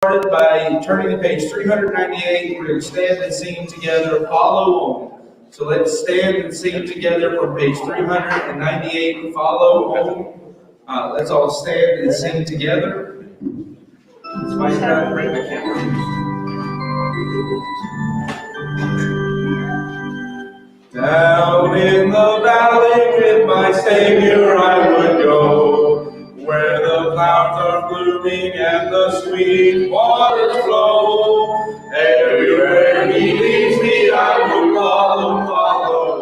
Started by turning to page 398. We're going to stand and sing together, Follow On. So let's stand and sing together from page 398, Follow On. Let's all stand and sing together. Let's find out and bring my camera. Down in the valley with my Savior I would go, where the clouds are blooming and the sweet waters flow. Everywhere He leads me, I will follow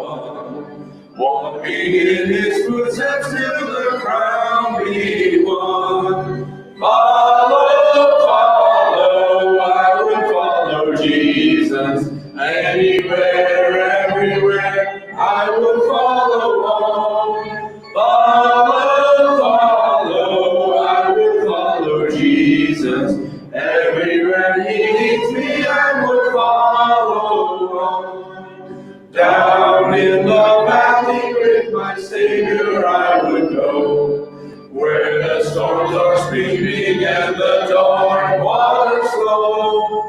on, walking in His footsteps till the crown be won. Follow, I will follow Jesus, anywhere, everywhere, I will follow on. Follow, I will follow Jesus. Everywhere He leads me, I will follow on. Down in the valley with my Savior I would go, where the storms are screaming and the dark waters flow.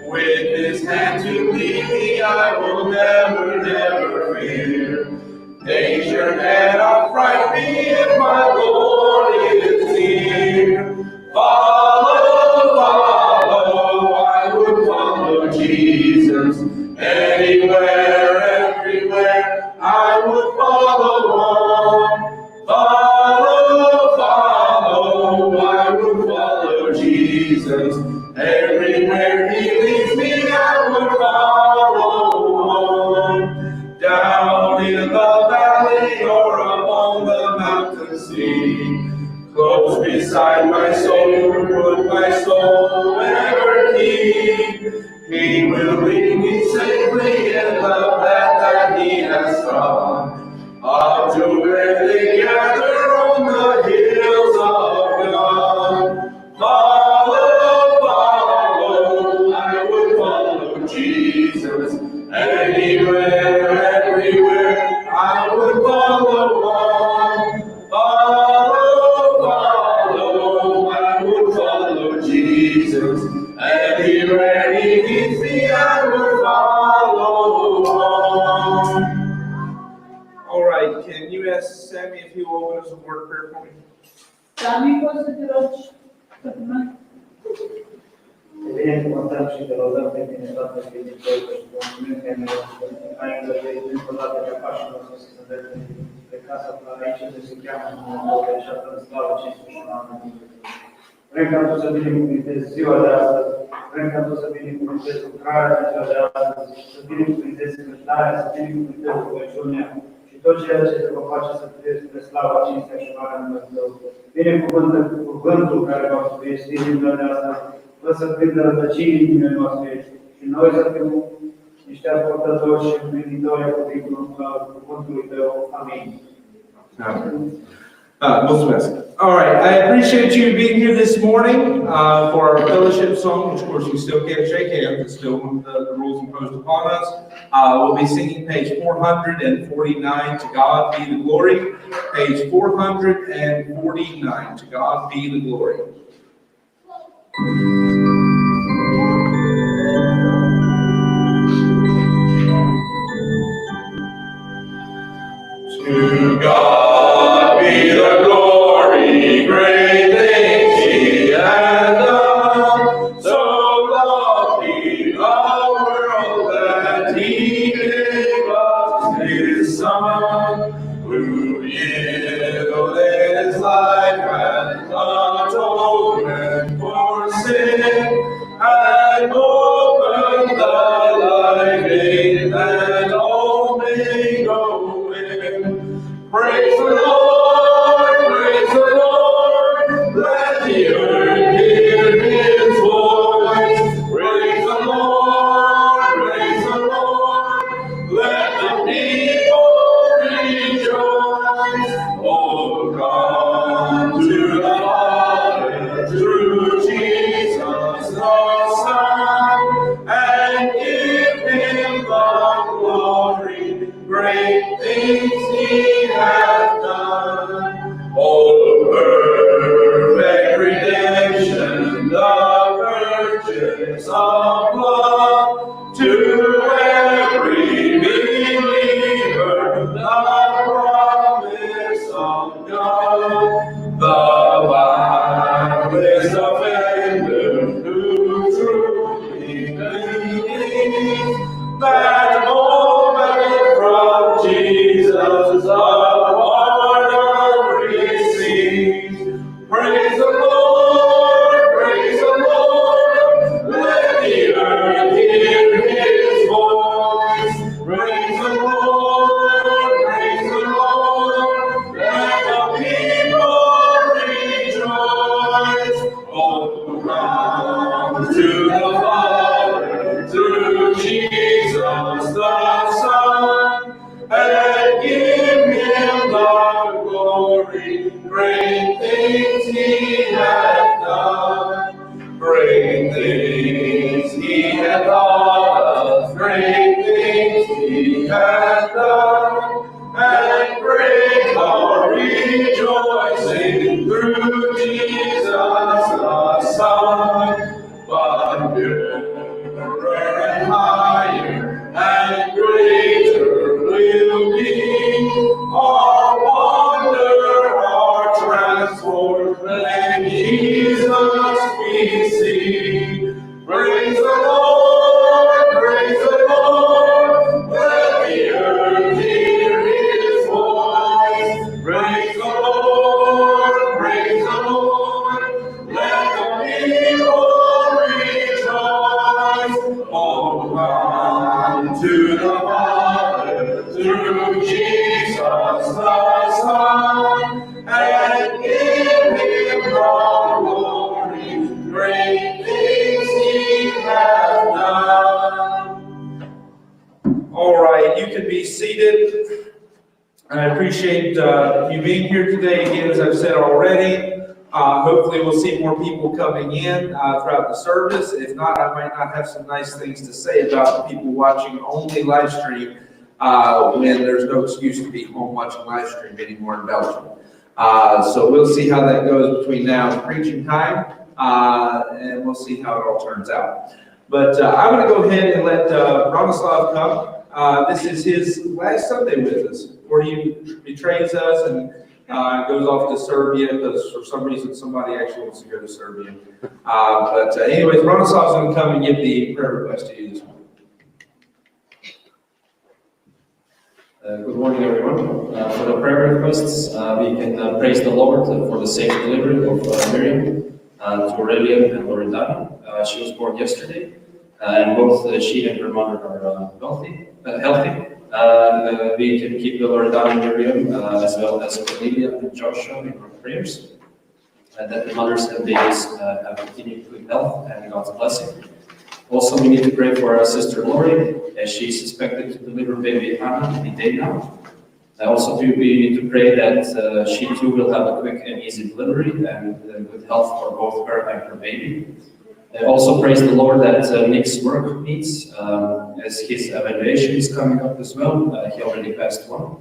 With His hand to lead me, I will never fear. Danger cannot frighten me if my Lord is near. Follow, I would follow Jesus. Anywhere, everywhere, I would follow on. Follow, I would follow Jesus. Everywhere He leads me, I would follow on. Down in the valley or upon the mountain sea, close beside my soul, would my soul ever keep. He will lead me safely in the path that He has trod, up to where they gather on the hills of God. Follow, I would follow Jesus. Anywhere, everywhere, I would follow on. Follow, I would follow Jesus. Anywhere He leads me, I would follow on. All right, can you ask Sammy if he will open us a word of prayer for me? Sammy, poți să te rogi pentru noi? Te binecuvântăm și te rugăm pe tine, Tată Sfântul, și mulțumim că ai îngăduit încă o dată ca pașii noștri să se vedem pe casa ta aici, unde se cheamă Dumnezeu, pe această slavă, cinste și onoare. Vrem ca Tu să binecuvântezi ziua de astăzi, vrem ca Tu să binecuvântezi lucrarea de ziua de astăzi, să binecuvântezi cântarea, să binecuvântezi rugăciunea și tot ceea ce te va face să fie spre slava, cinstea și onoarea Dumnezeu. Binecuvântă cuvântul care va fi vestit din ziua de astăzi, fă să prindă rădăcini în inimile noastre și noi să fim niște ascultători și împlinitori a cuvântului Tău. Amin. Mulțumesc. All right, I appreciate you being here this morning for our fellowship song, which of course you still can't shake hands. It's still one of the rules imposed upon us. We'll be singing page 449, To God Be the Glory. Page 449, To God Be the Glory. To God be the glory, great things He has done. So loved He the world that He gave us His Son, who yielded His life as atonement for sin, and opened the life gate that all may go in. Praise the Lord, let the earth hear His voice. Praise the Lord, let the people rejoice. Oh, come to the Father through Jesus the Son, and give Him the glory. Great things He has done. Oh, perfect redemption, the promise of love to every believer, the promise of God. The Bible is a friend who truly believes that moment from Jesus the pardon receives. Praise the Lord, praise the Lord, let the earth hear his voice. Praise the Lord, let the people rejoice. All around to the Father, through Jesus the Son, and give him the glory. Great things he hath done. Great things he hath taught us. Great things he hath done. And great are rejoicing through Jesus the Son. But nearer and higher and greater will be our wonder, our transport, when Jesus we see. Praise the Lord, let the earth hear his voice. Praise the Lord, let the people rejoice. All round to the Father, through Jesus the Son, and give him the glory. Great things he hath done. All right, you can be seated. I appreciate you being here today. Again, as I've said already, hopefully we'll see more people coming in throughout the service. If not, I might not have some nice things to say about the people watching only live stream when there's no excuse to be home watching live stream anymore in Belgium. So we'll see how that goes between now and preaching time, and we'll see how it all turns out. But I'm going to go ahead and let Bronislav come. This is his last Sunday with us before he betrays us and goes off to Serbia, because for some reason somebody actually wants to go to Serbia. But anyways, Bronislav's going to come and give the prayer request to you this morning. Good morning, everyone. For the prayer requests, we can praise the Lord for the safe delivery of Miriam to Aurelian and Loredana. She was born yesterday, and both she and her mother are healthy. We can keep Loredana and Miriam as well as Cornelia and Joshua in our prayers, that the mothers and babies have continued good health and God's blessing. Also, we need to pray for our sister Lory, as she is suspected to deliver baby Hannah any day now. Also, we need to pray that she too will have a quick and easy delivery and good health for both her and her baby. Also, praise the Lord that Nick's work needs, as his evaluation is coming up as well. He already passed one,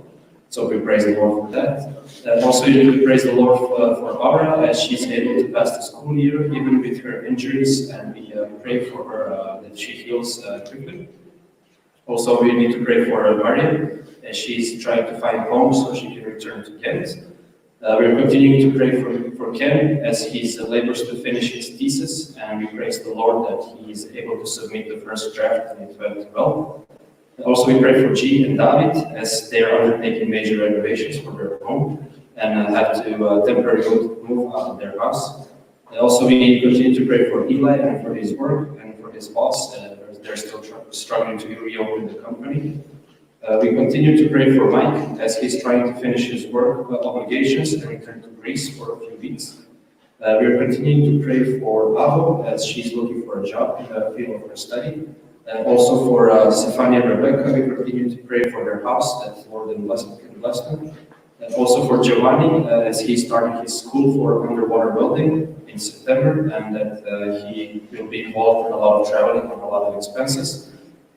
so we praise the Lord for that. Also, we need to praise the Lord for Aura, as she's able to pass the school year even with her injuries, and we pray for her that she heals quickly. Also, we need to pray for Maria, as she's trying to find home so she can return to Kent. We're continuing to pray for Ken as he labors to finish his thesis, and we praise the Lord that he is able to submit the first draft and it went well. Also, we pray for G and David as they are undertaking major renovations for their home and have to temporarily move out of their house. Also, we continue to pray for Eli and for his work and for his boss. They're still struggling to reopen the company. We continue to pray for Mike as he's trying to finish his work obligations and return to Greece for a few weeks. We are continuing to pray for Avo as she's looking for a job in the field of her study. And also for Stefania and Rebecca, we continue to pray for their house that Lord can bless them. And also for Giovanni as he's starting his school for underwater welding in September, and that he will be involved in a lot of traveling and a lot of expenses.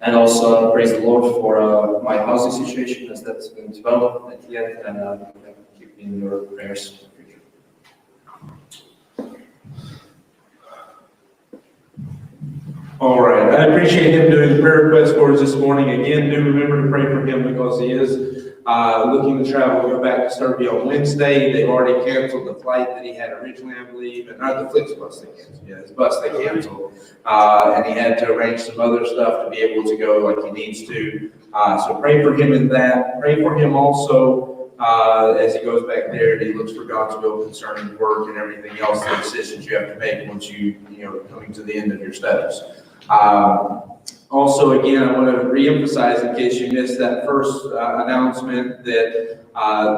And also praise the Lord for my housing situation as that's went well at the end, and keep in your prayers for the future. All right, I appreciate him doing the prayer request for us this morning. Again, do remember to pray for him because he is looking to travel, go back to Serbia on Wednesday. They've already canceled the flight that he had originally, I believe, and not the Flixbus they canceled. Yeah, his bus they canceled, and he had to arrange some other stuff to be able to go like he needs to. So pray for him in that. Pray for him also as he goes back there and he looks for God's will concerning work and everything else, the decisions you have to make once you coming to the end of your studies. Also, again, I want to reemphasize in case you missed that first announcement that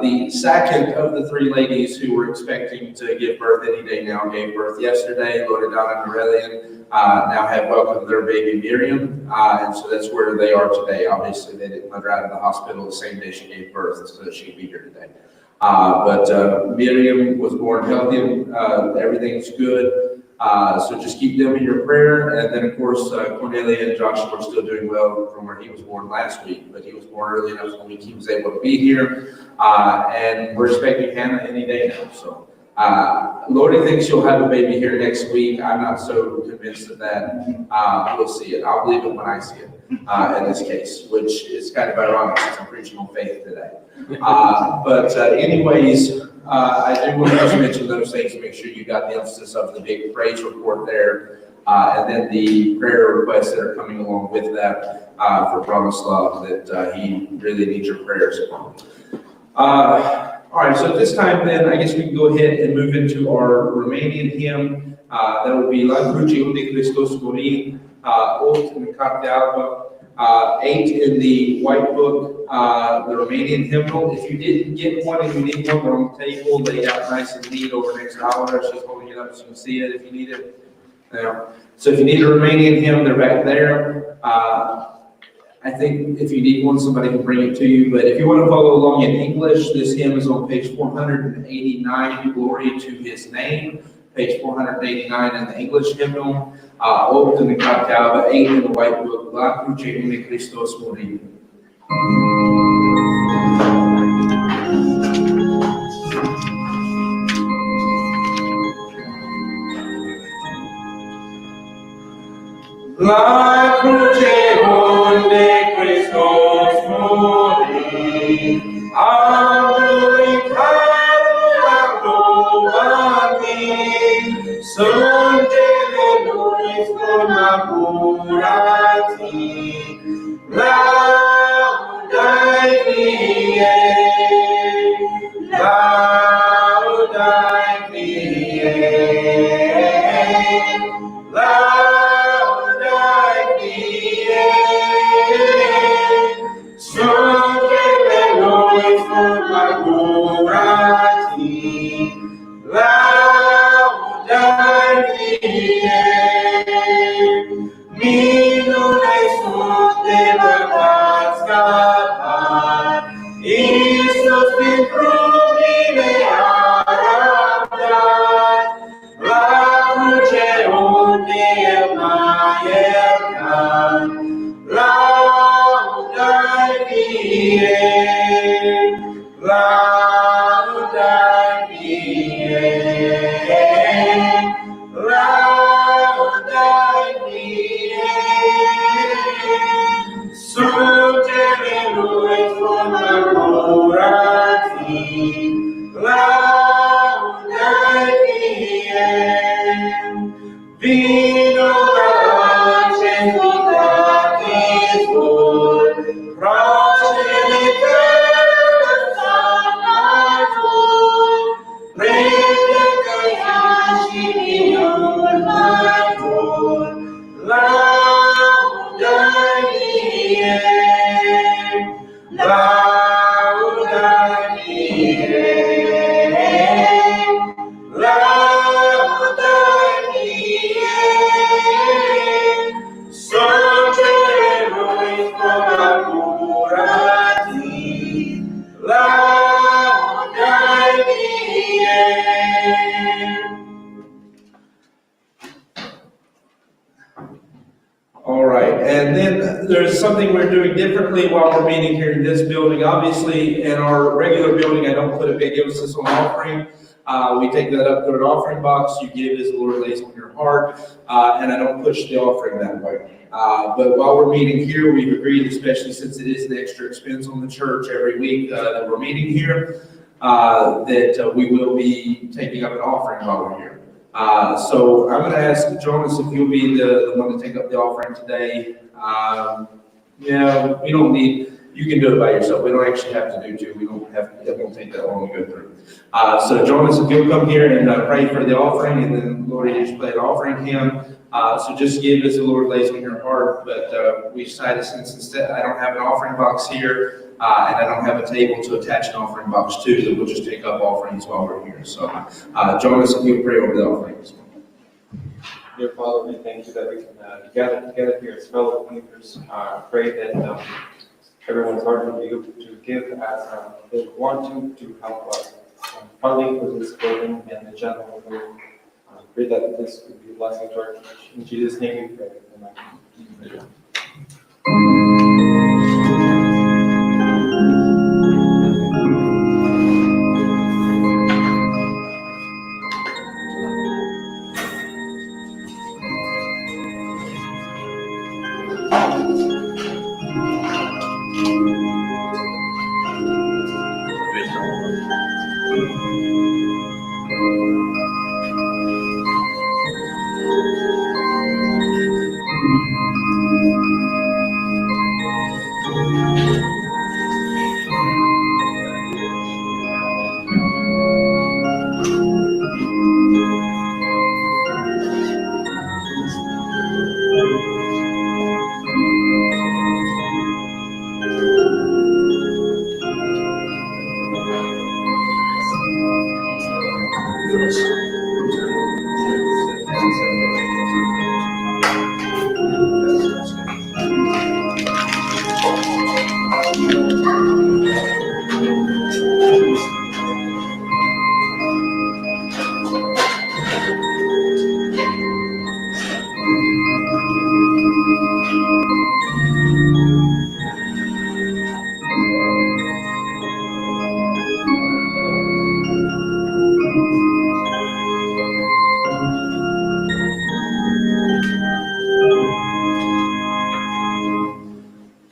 the second of the three ladies who were expecting to give birth any day now gave birth yesterday. Loredana and Aurelian now have welcomed their baby Miriam, and so that's where they are today. Obviously, they didn't let her out of the hospital the same day she gave birth so that she could be here today. But Miriam was born healthy, everything's good. So just keep them in your prayer. And then, of course, Cornelia and Joshua are still doing well from where he was born last week, but he was born early enough so he was able to be here. And we're expecting Hannah any day now. So Lori thinks she'll have a baby here next week. I'm not so convinced of that. We'll see it. I'll believe it when I see it in this case, which is kind of ironic since I'm preaching on faith today. Anyways, I do want to just mention those things to make sure you got the emphasis of the big praise report there, and then the prayer requests that are coming along with that for Bronislav, that he really needs your prayers. All right, so at this time then, I guess we can go ahead and move into our Romanian hymn. That would be La Cruce unde Christos Mori, Olt in Cartea Albă, 8 in the white book, the Romanian hymnal. If you didn't get one and you need one, they're on the table, laid out nice and neat over next to Oliver. She's holding it up so you can see it if you need it. So if you need a Romanian hymn, they're back there. I think if you need one, somebody can bring it to you. But if you want to follow along in English, this hymn is on page 489, Glory to His Name. Page 489 in the English hymnal. Opt in the Cartea Albă, 8 in the white book, La Cruce unde Christos Mori. La cruce unde Christos mori, am glorificatul aglomani, sângele lui sconaburati, laudai vie, laudai vie, laudai vie, sângele lui sconaburati, laudai vie, minune sunt de bărbați scăpat, Iisus pentru mine a răbdat, la cruce unde El m-a iertat, laudai vie, laudai vie, laudai vie, sângele lui sconaburati, laudai vie, vino acest vindat izvor, croasele tale salvator, predecă ea și minuni mai bun, laudai vie, laudai vie, laudai vie, sângele lui sconaburati, laudai vie. All right, and then there's something we're doing differently while we're meeting here in this building. Obviously, in our regular building, I don't put a big emphasis on offering. We take that up to an offering box. You give as the Lord lays on your heart, and I don't push the offering that way. But while we're meeting here, we've agreed, especially since it is an extra expense on the church every week that we're meeting here, that we will be taking up an offering while we're here. So I'm going to ask Jonas if you'll be the one to take up the offering today. Yeah, we don't need. You can do it by yourself. We don't actually have to do two. We don't have. It won't take that long to go through. So Jonas, if you'll come here and pray for the offering, and then Lord, you just play an offering hymn. So just give as the Lord lays on your heart. But we decided since instead I don't have an offering box here, and I don't have a table to attach an offering box to, that we'll just take up offerings while we're here. So Jonas, if you'll pray over the offerings. Dear Father, we thank you that we can be gathered together here as fellow believers. Pray that everyone's heart will be able to give as they want to help us funding for this building and the general good. Pray that this would be a blessing to our church. In Jesus' name we pray. Amen.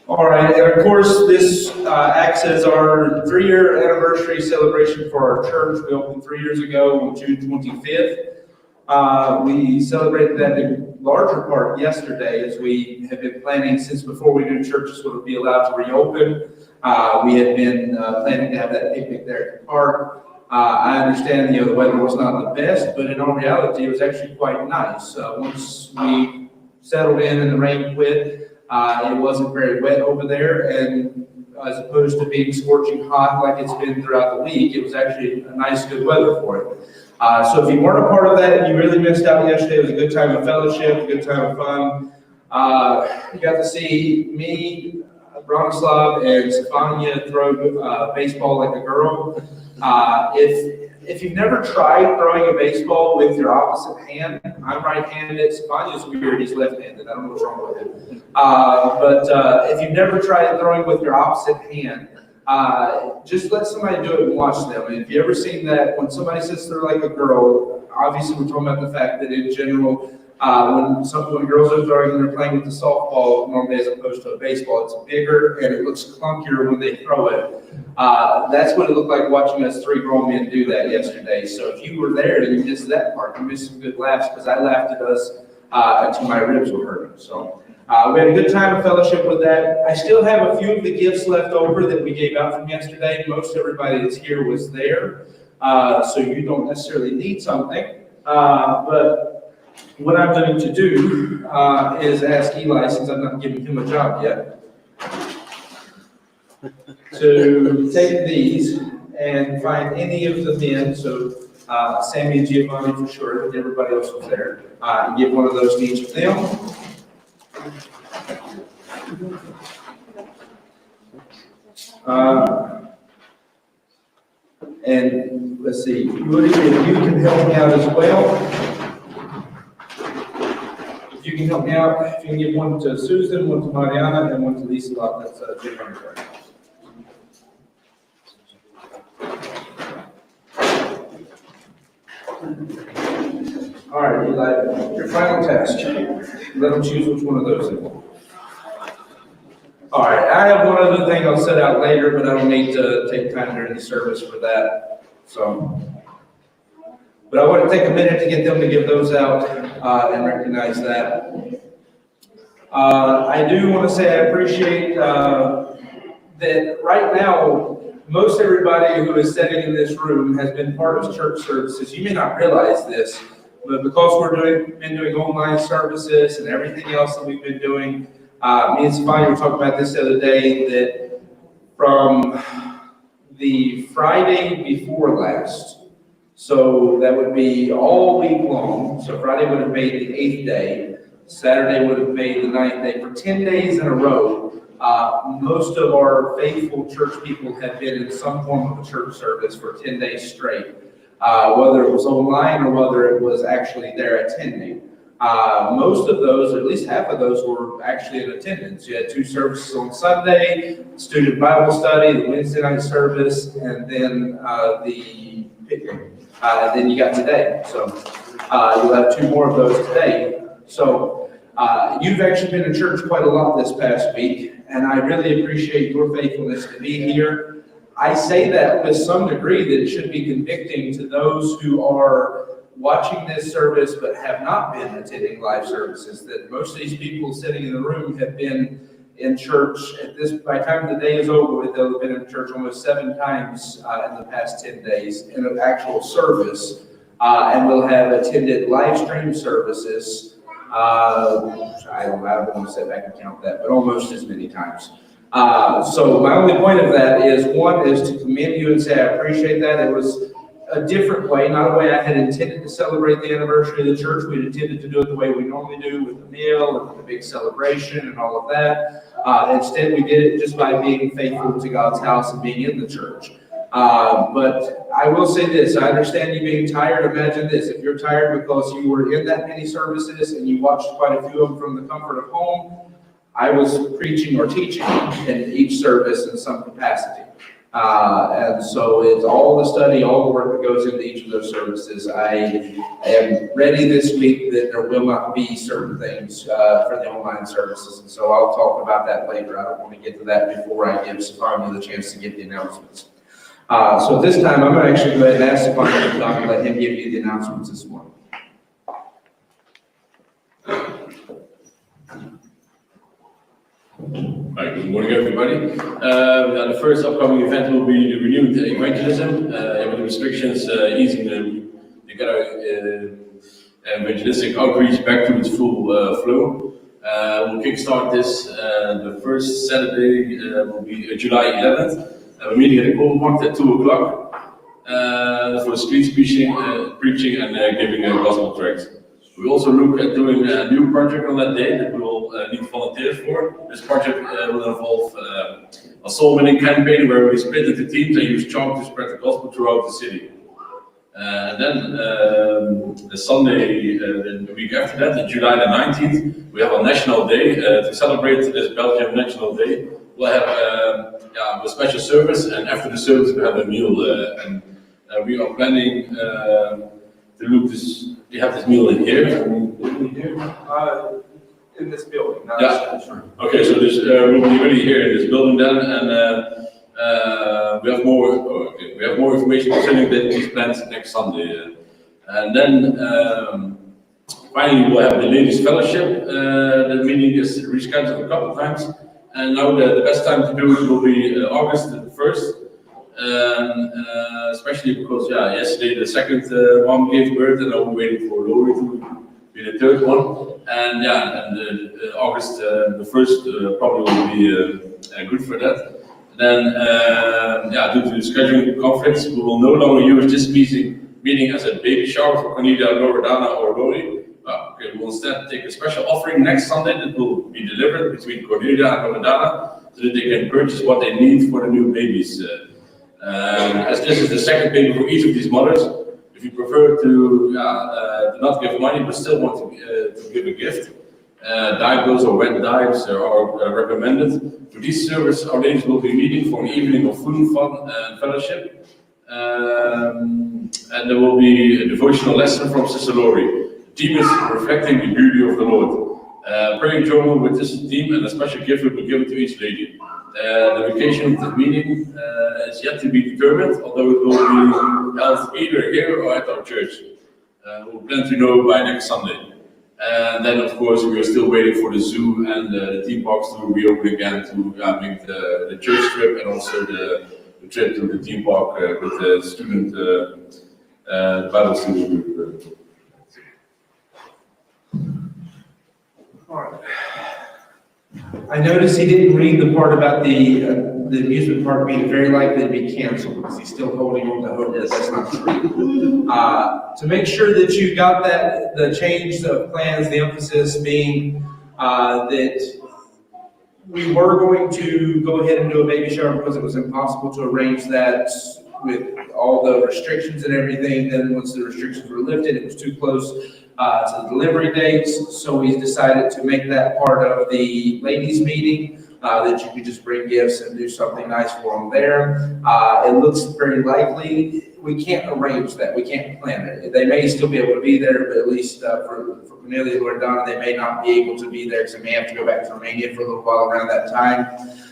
All right, and of course, this acts as our 3-year anniversary celebration for our church. We opened 3 years ago on June 25th. We celebrated that in larger part yesterday, as we have been planning since before we knew churches would be allowed to reopen. We had been planning to have that picnic there at the park. I understand the weather was not the best, but in all reality, it was actually quite nice. Once we settled in and the rain quit, it wasn't very wet over there, and as opposed to being scorching hot like it's been throughout the week, it was actually a nice, good weather for it. So if you weren't a part of that, you really missed out yesterday. It was a good time of fellowship, a good time of fun. You got to see me, Bronislav, and Stefania throw baseball like a girl. If you've never tried throwing a baseball with your opposite hand, I'm right-handed. Stefania's weird, he's left-handed. I don't know what's wrong with him. But if you've never tried throwing with your opposite hand, just let somebody do it and watch them. And if you've ever seen that, when somebody says they're like a girl, obviously we're talking about the fact that in general, when girls are throwing and they're playing with the softball normally as opposed to a baseball, it's bigger and it looks clunkier when they throw it. That's what it looked like watching us 3 grown men do that yesterday. So if you were there and you missed that part, you missed some good laughs, because I laughed at us until my ribs were hurting. So we had a good time of fellowship with that. I still have a few of the gifts left over that we gave out from yesterday. Most everybody that's here was there, so you don't necessarily need something. But what I'm going to do is ask Eli, since I'm not giving him a job yet, to take these and find any of the men, so Sammy and Giovanni for sure, but everybody else was there, and give one of those to each of them. And let's see, Woody, if you can help me out as well. If you can help me out, if you can give one to Susan, one to Mariana, and one to Lisa Lott, that's Giovanni's right. All right, Eli, your final test. Let them choose which one of those they want. All right, I have one other thing I'll set out later, but I don't need to take time during the service for that. So, but I want to take a minute to get them to give those out and recognize that. I do want to say I appreciate that right now, most everybody who is sitting in this room has been part of church services. You may not realize this, but because been doing online services and everything else that we've been doing, me and Stefania were talking about this the other day, that from the Friday before last, so that would be all week long, so Friday would have made the 8th day, Saturday would have made the 9th day, for 10 days in a row, most of our faithful church people have been in some form of a church service for 10 days straight, whether it was online or whether it was actually there attending. Most of those, or at least half of those, were actually in attendance. You had 2 services on Sunday, student Bible study, the Wednesday night service, and then the picnic. And then you got today. So you'll have 2 more of those today. So you've actually been in church quite a lot this past week, and I really appreciate your faithfulness to be here. I say that with some degree that it should be convicting to those who are watching this service but have not been attending live services, that most of these people sitting in the room have been in church by the time the day is over with, they'll have been in church almost 7 times in the past 10 days in an actual service, and will have attended live stream services. I don't want to sit back and count that, but almost as many times. So my only point of that is, one, is to commend you and say I appreciate that. It was a different way, not a way I had intended to celebrate the anniversary of the church. We intended to do it the way we normally do, with the meal and with the big celebration and all of that. Instead, we did it just by being faithful to God's house and being in the church. But I will say this, I understand you being tired. Imagine this, if you're tired because you were in that many services and you watched quite a few of them from the comfort of home, I was preaching or teaching in each service in some capacity. And so it's all the study, all the work that goes into each of those services. I am ready this week that there will not be certain things for the online services. And so I'll talk about that later. I don't want to get to that before I give Stefania the chance to give the announcements. So this time, I'm going to actually go ahead and ask Stefania to come and let him give you the announcements this morning. Hi, good morning, everybody. The first upcoming event will be the renewed evangelism, with the restrictions easing the evangelistic outreach back to its full flow. We'll kickstart this. The first Saturday will be July 11th. We're meeting at the Colmarkt at 2 o'clock for street preaching and giving gospel tracts. We also look at doing a new project on that day that we will need volunteers for. This project will involve a soul winning campaign where we split into teams and use chalk to spread the gospel throughout the city. And then the Sunday, the week after that, July the 19th, we have a national day to celebrate this Belgian National Day. We'll have a special service, and after the service we have a meal, and we are planning to look this. We have this meal in here. In this building. Yeah. Okay, so this will be really here in this building then, and we have more information concerning these plans next Sunday, and then finally we'll have the Ladies Fellowship. The meeting is rescheduled a couple of times, and now the best time to do it will be August the 1st. Especially because yesterday the second one gave birth, and now we're waiting for Lory to be the third one. And August the 1st probably will be good for that. Then due to the scheduling conflicts, we will no longer use this meeting as a baby shower for Cornelia, Loredana, or Lory. We will instead take a special offering next Sunday that will be delivered between Cornelia and Loredana, so that they can purchase what they need for the new babies. As this is the second baby for each of these mothers, if you prefer to not give money but still want to give a gift, diapers or wet diapers are recommended. For this service, our ladies will be meeting for an evening of food and fun and fellowship. And there will be a devotional lesson from Sister Lory. The theme is reflecting the beauty of the Lord. Praying journal with this theme and a special gift will be given to each lady. The location of the meeting is yet to be determined, although it will be held either here or at our church. We'll plan to know by next Sunday. And then, of course, we are still waiting for the zoo and the theme parks to reopen again to make the church trip and also the trip to the theme park with the student Bible student group. All right. I noticed he didn't read the part about the amusement park being very likely to be canceled because he's still holding on to hope that that's not true. To make sure that you got that, the change of plans, the emphasis being that we were going to go ahead and do a baby shower because it was impossible to arrange that with all the restrictions and everything. Then once the restrictions were lifted, it was too close to the delivery dates, so we decided to make that part of the ladies' meeting, that you could just bring gifts and do something nice for them there. It looks very likely. We can't arrange that. We can't plan it. They may still be able to be there, but at least for Cornelia and Loredana, they may not be able to be there because they may have to go back to Romania for a little while around that time.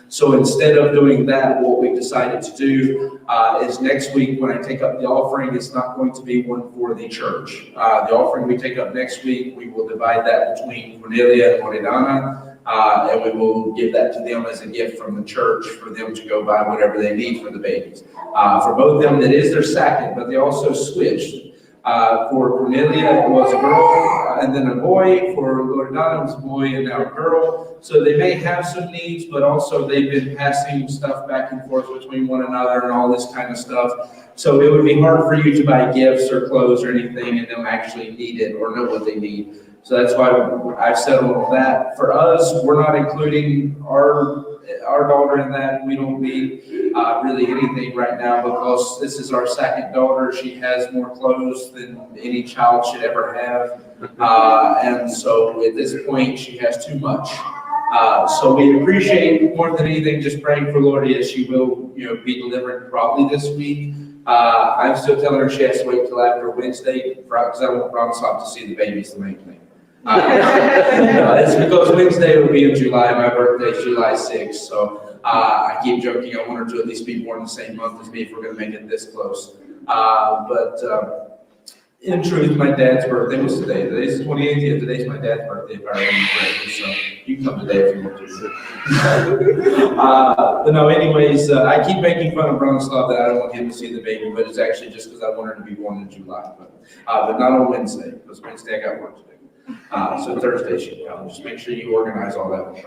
So instead of doing that, what we decided to do is next week when I take up the offering, it's not going to be one for the church. The offering we take up next week, we will divide that between Cornelia and Loredana, and we will give that to them as a gift from the church for them to go buy whatever they need for the babies. For both of them, that is their second, but they also switched. For Cornelia, it was a girl and then a boy. For Loredana, it was a boy and now a girl. So they may have some needs, but also they've been passing stuff back and forth between one another and all this kind of stuff. So it would be hard for you to buy gifts or clothes or anything and them actually need it or know what they need. So that's why I've settled on that. For us, we're not including our daughter in that. We don't need really anything right now because this is our second daughter. She has more clothes than any child should ever have. And so at this point, she has too much. So we appreciate more than anything just praying for Lori as she will, be delivered probably this week. I'm still telling her she has to wait till after Wednesday because I won't promise not to see the babies, the main thing. It's because Wednesday will be in July. My birthday is July 6th. So I keep joking. I want her to at least be born the same month as me if we're going to make it this close. But in truth, my dad's birthday was today. Today's the 28th. Yeah, today's my dad's birthday, if I remember correctly. So you can come today if you want to. But no, anyways, I keep making fun of Bronislav that I don't want him to see the baby, but it's actually just because I want her to be born in July. But not on Wednesday, because Wednesday I got work to do. So Thursday she comes. Just make sure you organize all that.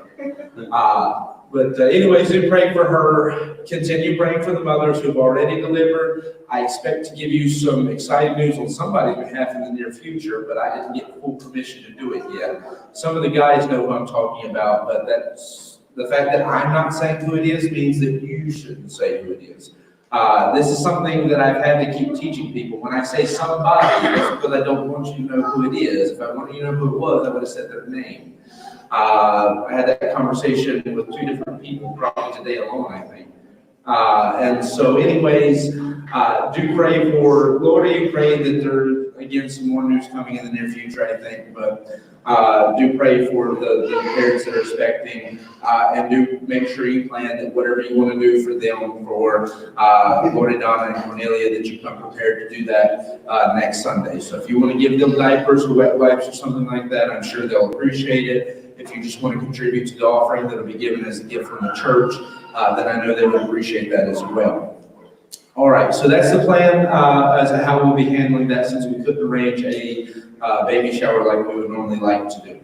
But anyways, we pray for her. Continue praying for the mothers who've already delivered. I expect to give you some exciting news on somebody's behalf in the near future, but I didn't get full permission to do it yet. Some of the guys know who I'm talking about, but that's the fact that I'm not saying who it is means that you shouldn't say who it is. This is something that I've had to keep teaching people. When I say somebody, it's because I don't want you to know who it is. If I wanted you to know who it was, I would have said their name. I had that conversation with 2 different people probably today alone, I think. And so anyways, do pray for Lori. Pray that there, again, some more news coming in the near future, I think. But do pray for the parents that are expecting, and do make sure you plan that whatever you want to do for them, for Loredana and Cornelia, that you come prepared to do that next Sunday. So if you want to give them diapers or wet wipes or something like that, I'm sure they'll appreciate it. If you just want to contribute to the offering that will be given as a gift from the church, then I know they would appreciate that as well. All right, so that's the plan as to how we'll be handling that, since we couldn't arrange a baby shower like we would normally like to do.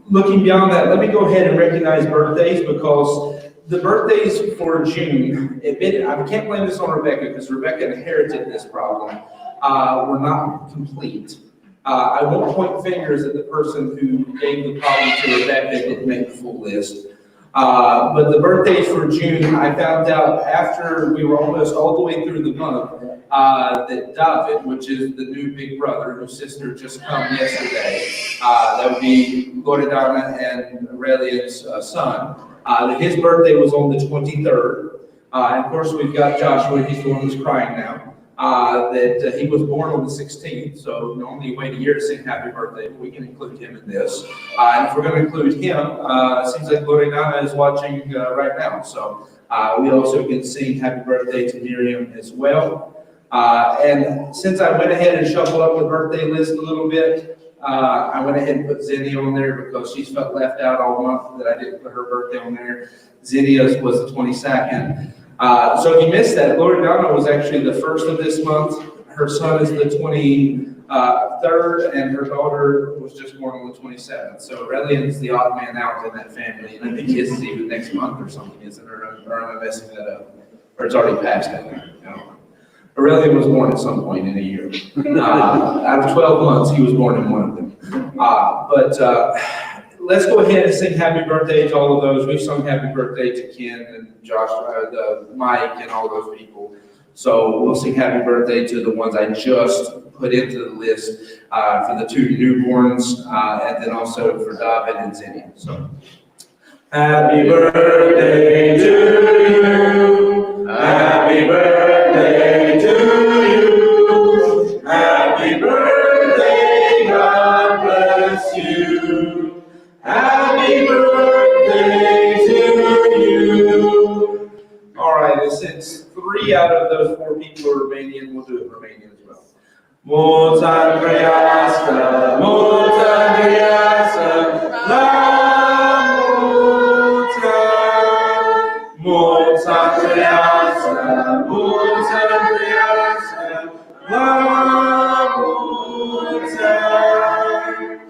Looking beyond that, let me go ahead and recognize birthdays, because the birthdays for June, I can't blame this on Rebecca, because Rebecca inherited this problem, were not complete. I won't point fingers at the person who gave the problem to Rebecca and didn't make the full list. But the birthdays for June, I found out after we were almost all the way through the month, that David, which is the new big brother, whose sister just come yesterday, that would be Loredana and Aurelian's son, his birthday was on the 23rd. And of course, we've got Joshua, he's the one who's crying now. that he was born on the 16th, so normally you wait a year to sing happy birthday, but we can include him in this. And if we're going to include him, it seems like Loredana is watching right now, so we also can sing happy birthday to Miriam as well. And since I went ahead and shuffled up the birthday list a little bit, I went ahead and put Zinnia on there because she's felt left out all month that I didn't put her birthday on there. Zinnia's was the 22nd. So if you missed that, Loredana was actually the first of this month. Her son is the 23rd, and her daughter was just born on the 27th. So Aurelian's the odd man out in that family, and I think his is even next month or something, isn't it? Or am I messing that up? Or it's already past that. I don't know. Aurelian was born at some point in a year. Out of 12 months, he was born in one of them. Let's go ahead and sing happy birthday to all of those. We've sung happy birthday to Ken and Josh, Mike, and all those people. So we'll sing happy birthday to the ones I just put into the list for the two newborns, and then also for David and Zinnia. So, happy birthday to you. Happy birthday to you. Happy birthday, God bless you. Happy birthday to you. All right, since 3 out of those 4 people are Romanian, we'll do it Romanian as well. Mulți ani trăiască, mulți ani trăiască, la mulți ani. Mulți ani trăiască, mulți ani trăiască, la mulți ani.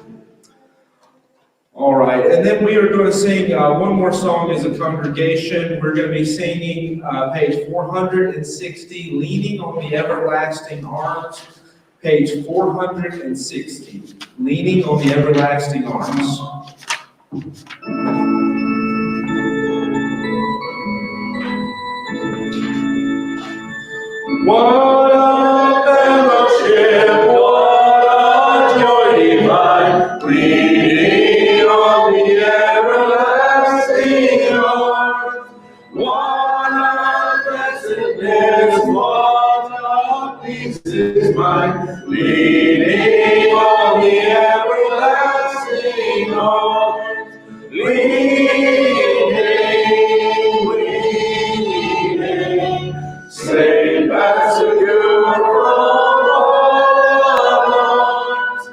All right, and then we are going to sing one more song as a congregation. We're going to be singing page 460, Leaning on the Everlasting Arms. Page 460, Leaning on the Everlasting Arms. What a fellowship, what a joy divine, leaning on the everlasting arms. What a blessedness, what a peace is mine, leaning on the everlasting arms. Leaning, safe and secure from all alarms.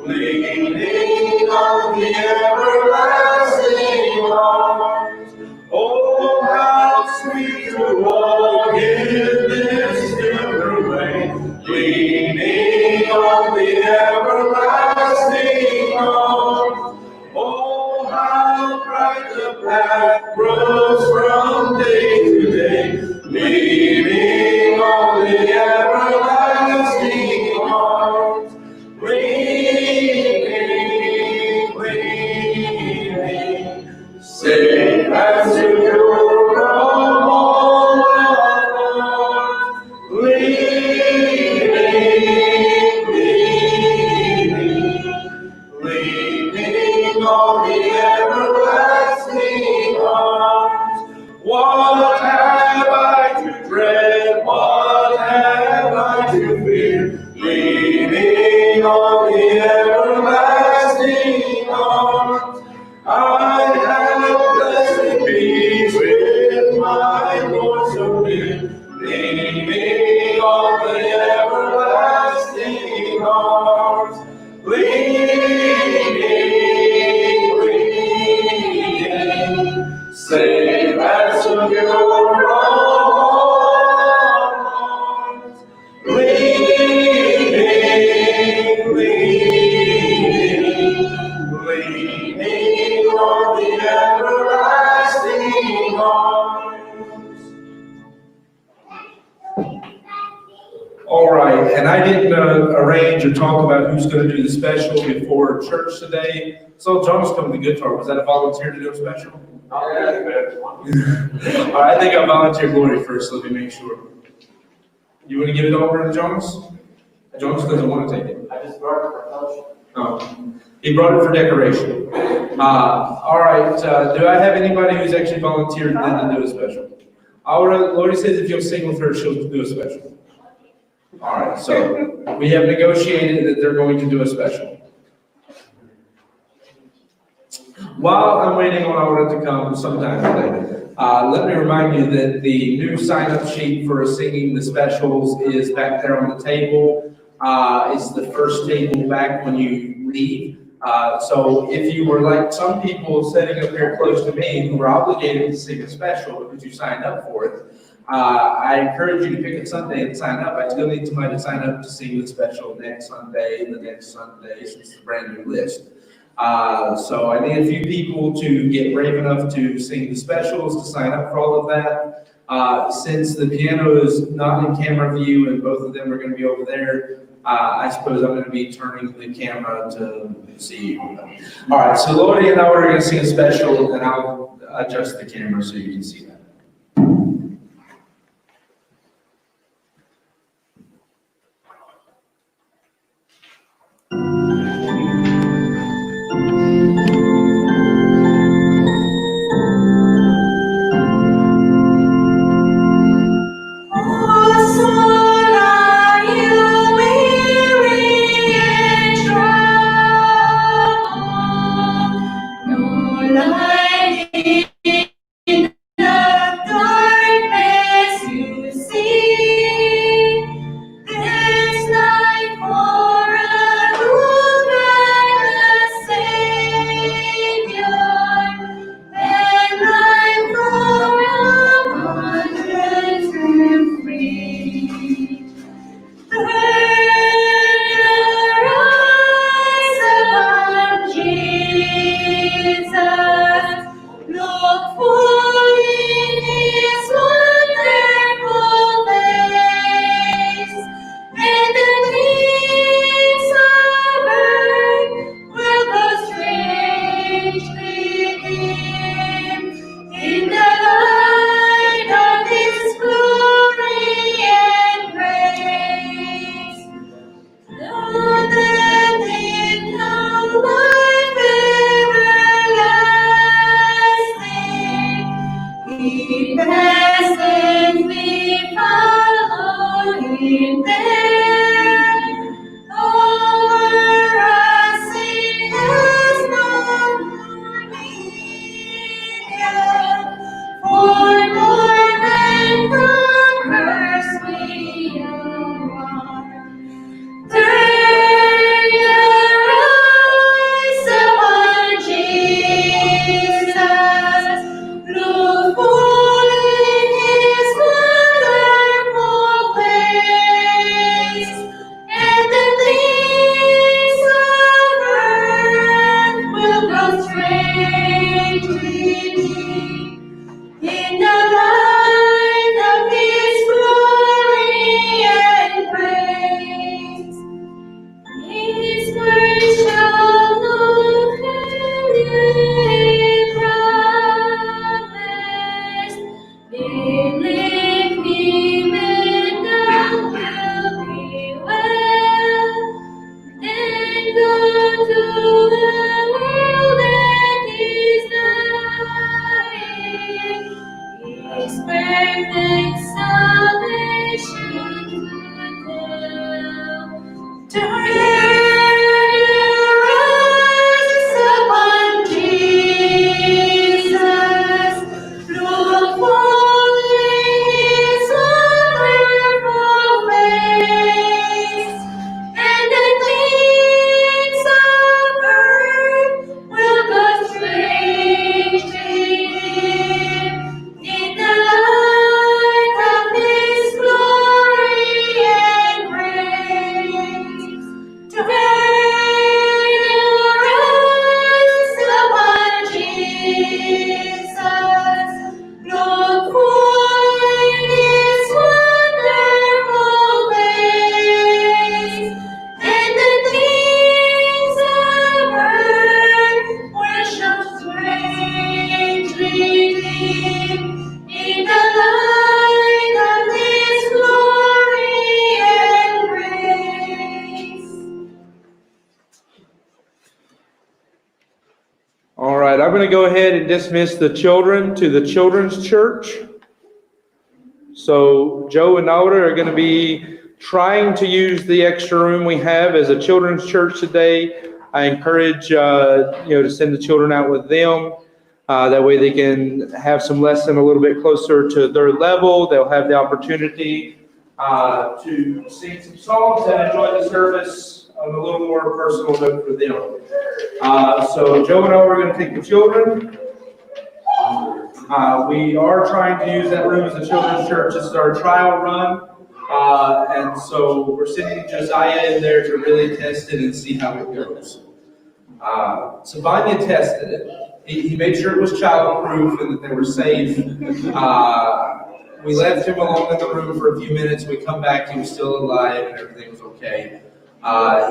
Leaning on the everlasting arms. Oh, how sweet to walk in this silver way, leaning on the everlasting arms. Oh, how bright the path grows from day to day, leaning on the everlasting arms. Leaning, safe and secure from all alarms. Leaning on the everlasting arms. What have I to dread? What have I to fear? Leaning on the everlasting arms. I have blessed peace with my Lord so near. Leaning on the everlasting arms. Leaning, safe and secure from all harms. Leaning on the everlasting arms. All right, and I didn't arrange or talk about who's going to do the special before church today. So John's coming to the guitar. Was that a volunteer to do a special? All right, I think I volunteered Lory first. Let me make sure. You want to give it over to Jonas? Jonas doesn't want to take it. I just brought it for fellowship. Oh, he brought it for decoration. All right, do I have anybody who's actually volunteered then to do a special? Aura, Lori says if you'll sing with her, she'll do a special. All right, so we have negotiated that they're going to do a special. While I'm waiting on Aura to come sometime today, let me remind you that the new sign-up sheet for singing the specials is back there on the table. It's the first table back when you leave. So if you were like some people sitting up here close to me who were obligated to sing a special because you signed up for it, I encourage you to pick a Sunday and sign up. I still need somebody to sign up to sing the special next Sunday and the next Sunday since it's a brand new list. So I need a few people to get brave enough to sing the specials, to sign up for all of that. Since the piano is not in camera view and both of them are going to be over there, I suppose I'm going to be turning the camera to see you. All right, so Lori and I are going to sing a special, and I'll adjust the camera so you can see that. Light in the I'm going to go ahead and dismiss the children to the children's church. So Joe and Aura are going to be trying to use the extra room we have as a children's church today. I encourage to send the children out with them. That way they can have some lesson a little bit closer to their level. They'll have the opportunity to sing some songs and enjoy the service on a little more personal note for them. So Joe and I are going to take the children. We are trying to use that room as a children's church. This is our trial run. And so we're sending Josiah in there to really test it and see how it goes. So Vanya tested it. He made sure it was child-proof and that they were safe. We left him alone in the room for a few minutes. We come back, he was still alive and everything was okay.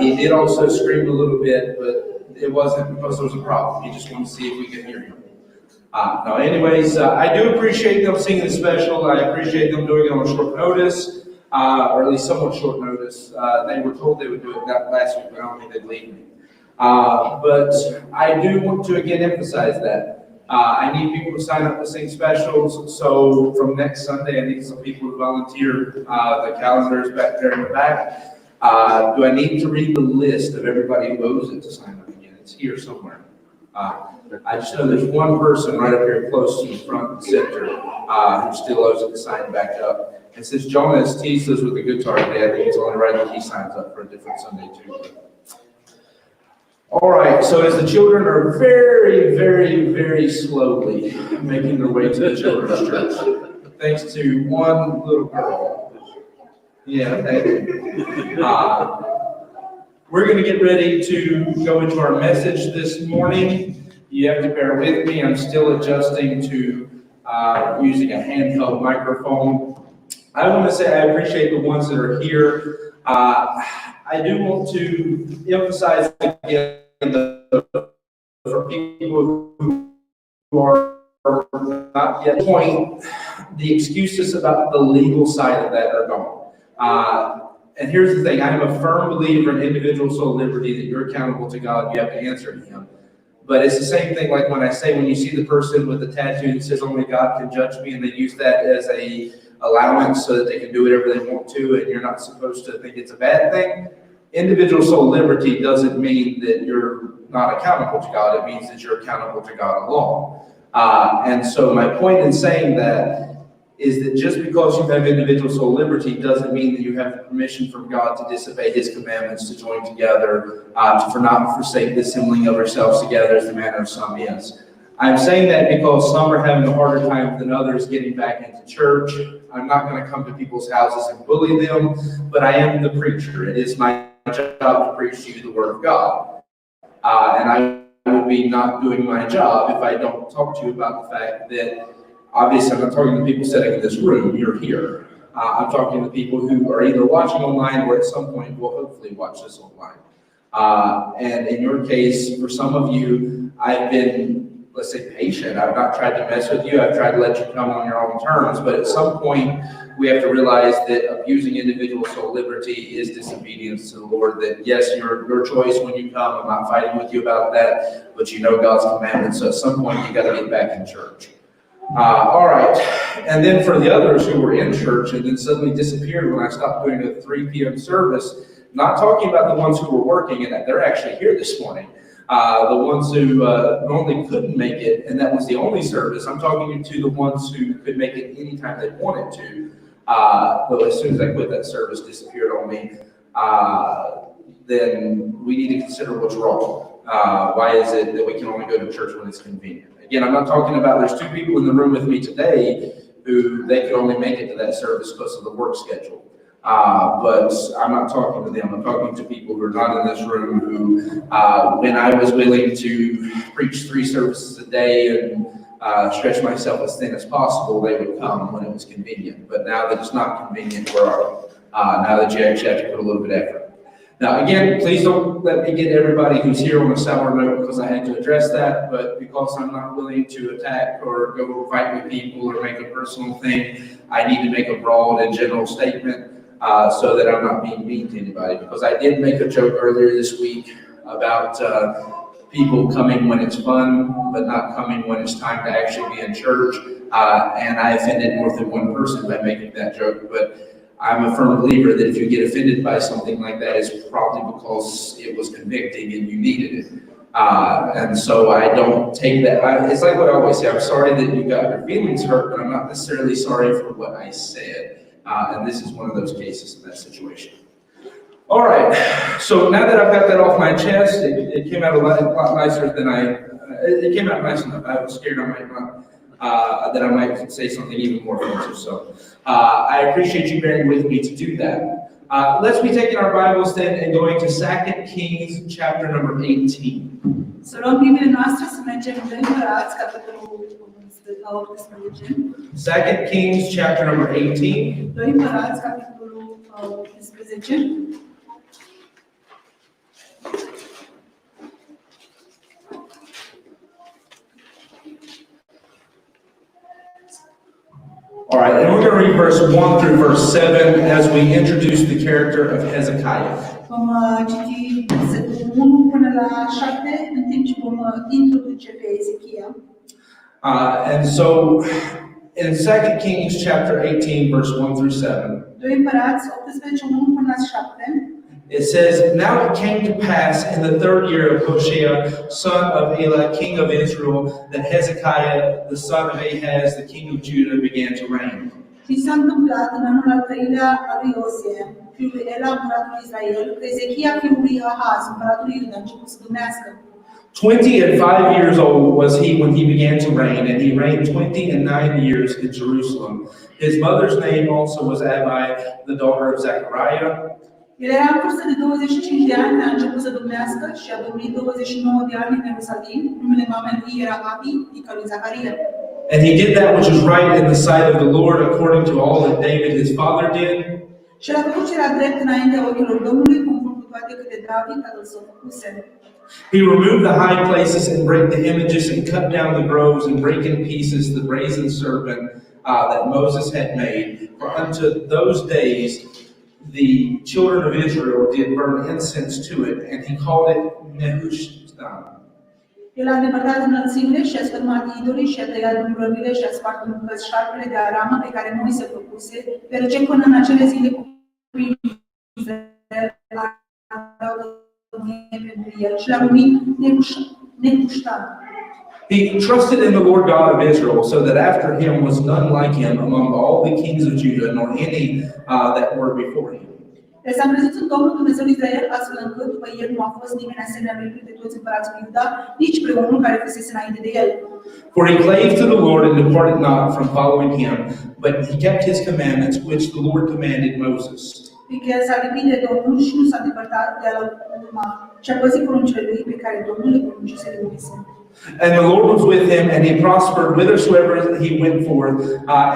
He did also scream a little bit, but it wasn't because there was a problem. He just wanted to see if we could hear him. I do appreciate them singing the special. I appreciate them doing it on short notice, or at least somewhat short notice. They were told they would do it last week, but I don't think they'd leave me. But I do want to again emphasize that. I need people to sign up to sing specials. So from next Sunday, I need some people to volunteer. The calendar is back there in the back. Do I need to read the list of everybody who owes it to sign up again? It's here somewhere. I just know there's one person right up here close to the front and center who still owes it to sign back up. And since John has teased us with the guitar today, I think it's only right that he signs up for a different Sunday too. All right, so as the children are very, very, very slowly making their way to the children's church, thanks to one little girl. Yeah, thank you. We're going to get ready to go into our message this morning. You have to bear with me. I'm still adjusting to using a handheld microphone. I want to say I appreciate the ones that are here. I do want to emphasize again for people who are not yet point, the excuses about the legal side of that are gone. And here's the thing, I am a firm believer in individual soul liberty, that you're accountable to God, you have to answer to Him. But it's the same thing like when I say, when you see the person with the tattoo that says only God can judge me, and they use that as a allowance so that they can do whatever they want to, and you're not supposed to think it's a bad thing. Individual soul liberty doesn't mean that you're not accountable to God, it means that you're accountable to God alone. And so my point in saying that is that just because you have individual soul liberty doesn't mean that you have the permission from God to disobey His commandments, to join together, for not forsake the assembling of ourselves together as the manner of some is. I'm saying that because some are having a harder time than others getting back into church. I'm not going to come to people's houses and bully them, but I am the preacher. It is my job to preach to you the Word of God. And I would be not doing my job if I don't talk to you about the fact that obviously, I'm not talking to people sitting in this room, you're here. I'm talking to people who are either watching online or at some point will hopefully watch this online. And in your case, for some of you, I've been, let's say, patient. I've not tried to mess with you. I've tried to let you come on your own terms. But at some point, we have to realize that abusing individual soul liberty is disobedience to the Lord. That yes, your choice when you come. I'm not fighting with you about that, but you know God's commandments. So at some point, you got to get back in church. All right, and then for the others who were in church and then suddenly disappeared when I stopped doing a 3 p.m. service, not talking about the ones who were working, and they're actually here this morning, the ones who normally couldn't make it, and that was the only service. I'm talking to the ones who could make it anytime they wanted to, but as soon as I quit, that service disappeared on me. Then we need to consider what's wrong. Why is it that we can only go to church when it's convenient? Again, I'm not talking about, there's 2 people in the room with me today who they could only make it to that service because of the work schedule. But I'm not talking to them. I'm talking to people who are not in this room who, when I was willing to preach 3 services a day and stretch myself as thin as possible, they would come when it was convenient. But now that it's not convenient, where are we? Now that you actually have to put a little bit of effort. Now, again, please don't let me get everybody who's here on a sour note because I had to address that, but because I'm not willing to attack or go fight with people or make a personal thing, I need to make a broad and general statement so that I'm not being mean to anybody. Because I did make a joke earlier this week about people coming when it's fun, but not coming when it's time to actually be in church. And I offended more than one person by making that joke, but I'm a firm believer that if you get offended by something like that, it's probably because it was convicting and you needed it. And so I don't take that. It's like what I always say, I'm sorry that you got your feelings hurt, but I'm not necessarily sorry for what I said. And this is one of those cases in that situation. All right, so now that I've got that off my chest, it came out a lot nicer than it came out nice enough. I was scared I might not, that I might say something even more offensive. So I appreciate you bearing with me to do that. Let's be taking our Bibles then and going to 2 Kings chapter number 18. Să luăm Bibliile noastre, să mergem în 2 Împărați, capitolul 18. 2 Kings chapter number 18. 2 Împărați, capitolul 18. All right, and we're going to read verse 1 through verse 7 as we introduce the character of Hezekiah. Vom citi versetul 1 până la 7, în timp ce vom introduce pe Ezechia. And so in 2 Kings chapter 18, verse 1 through 7, 2 Împărați, 18, 1 până la 7. it says, Now it came to pass in the 3rd year of Hoshea, son of Elah, king of Israel, that Hezekiah, the son of Ahaz, the king of Judah, began to reign. Și s-a întâmplat în anul al 3-lea al lui Osea, fiul lui Ela, împăratul lui Israel, că Ezechia, fiul lui Ahaz, împăratul lui Iuda, a început să domnească. 25 years old was he when he began to reign, and he reigned 29 years in Jerusalem. His mother's name also was Abi, the daughter of Zechariah. El era în vârstă de 25 de ani, a început să domnească și a domnit 29 de ani în Ierusalim. Numele mamei lui era Abi, fiica lui Zaharia. And he did that which was right in the sight of the Lord, according to all that David his father did. Și el a făcut ce era drept înaintea ochilor Domnului, conform cu toate câte David, tatăl său, făcuse. He removed the high places and brake the images and cut down the groves and brake in pieces the brazen serpent that Moses had made. For unto those days the children of Israel did burn incense to it, and he called it Nehushtan. El a îndepărtat înălțimile și a sfârmat idolii și a tăiat dumbrăvile și a spart în bucăți șarpele de aramă pe care Moise făcuse, deoarece până în acele zile copiii Israel aveau domnie pentru el și l-a numit Nehushtan. He trusted in the Lord God of Israel, so that after him was none like him among all the kings of Judah, nor any that were before him. El s-a încrezut în Domnul Dumnezeul Israel, astfel încât după el nu a fost nimeni asemenea lui printre toți împărații lui Iuda, nici vreunul care fusese înainte de el. For he clave to the Lord and departed not from following him, but he kept his commandments which the Lord commanded Moses. Fiindcă el s-a lipit de Domnul și nu s-a depărtat de a urma și a păzit poruncile lui pe care Domnul le poruncise de Moise. And the Lord was with him, and he prospered whithersoever he went forth,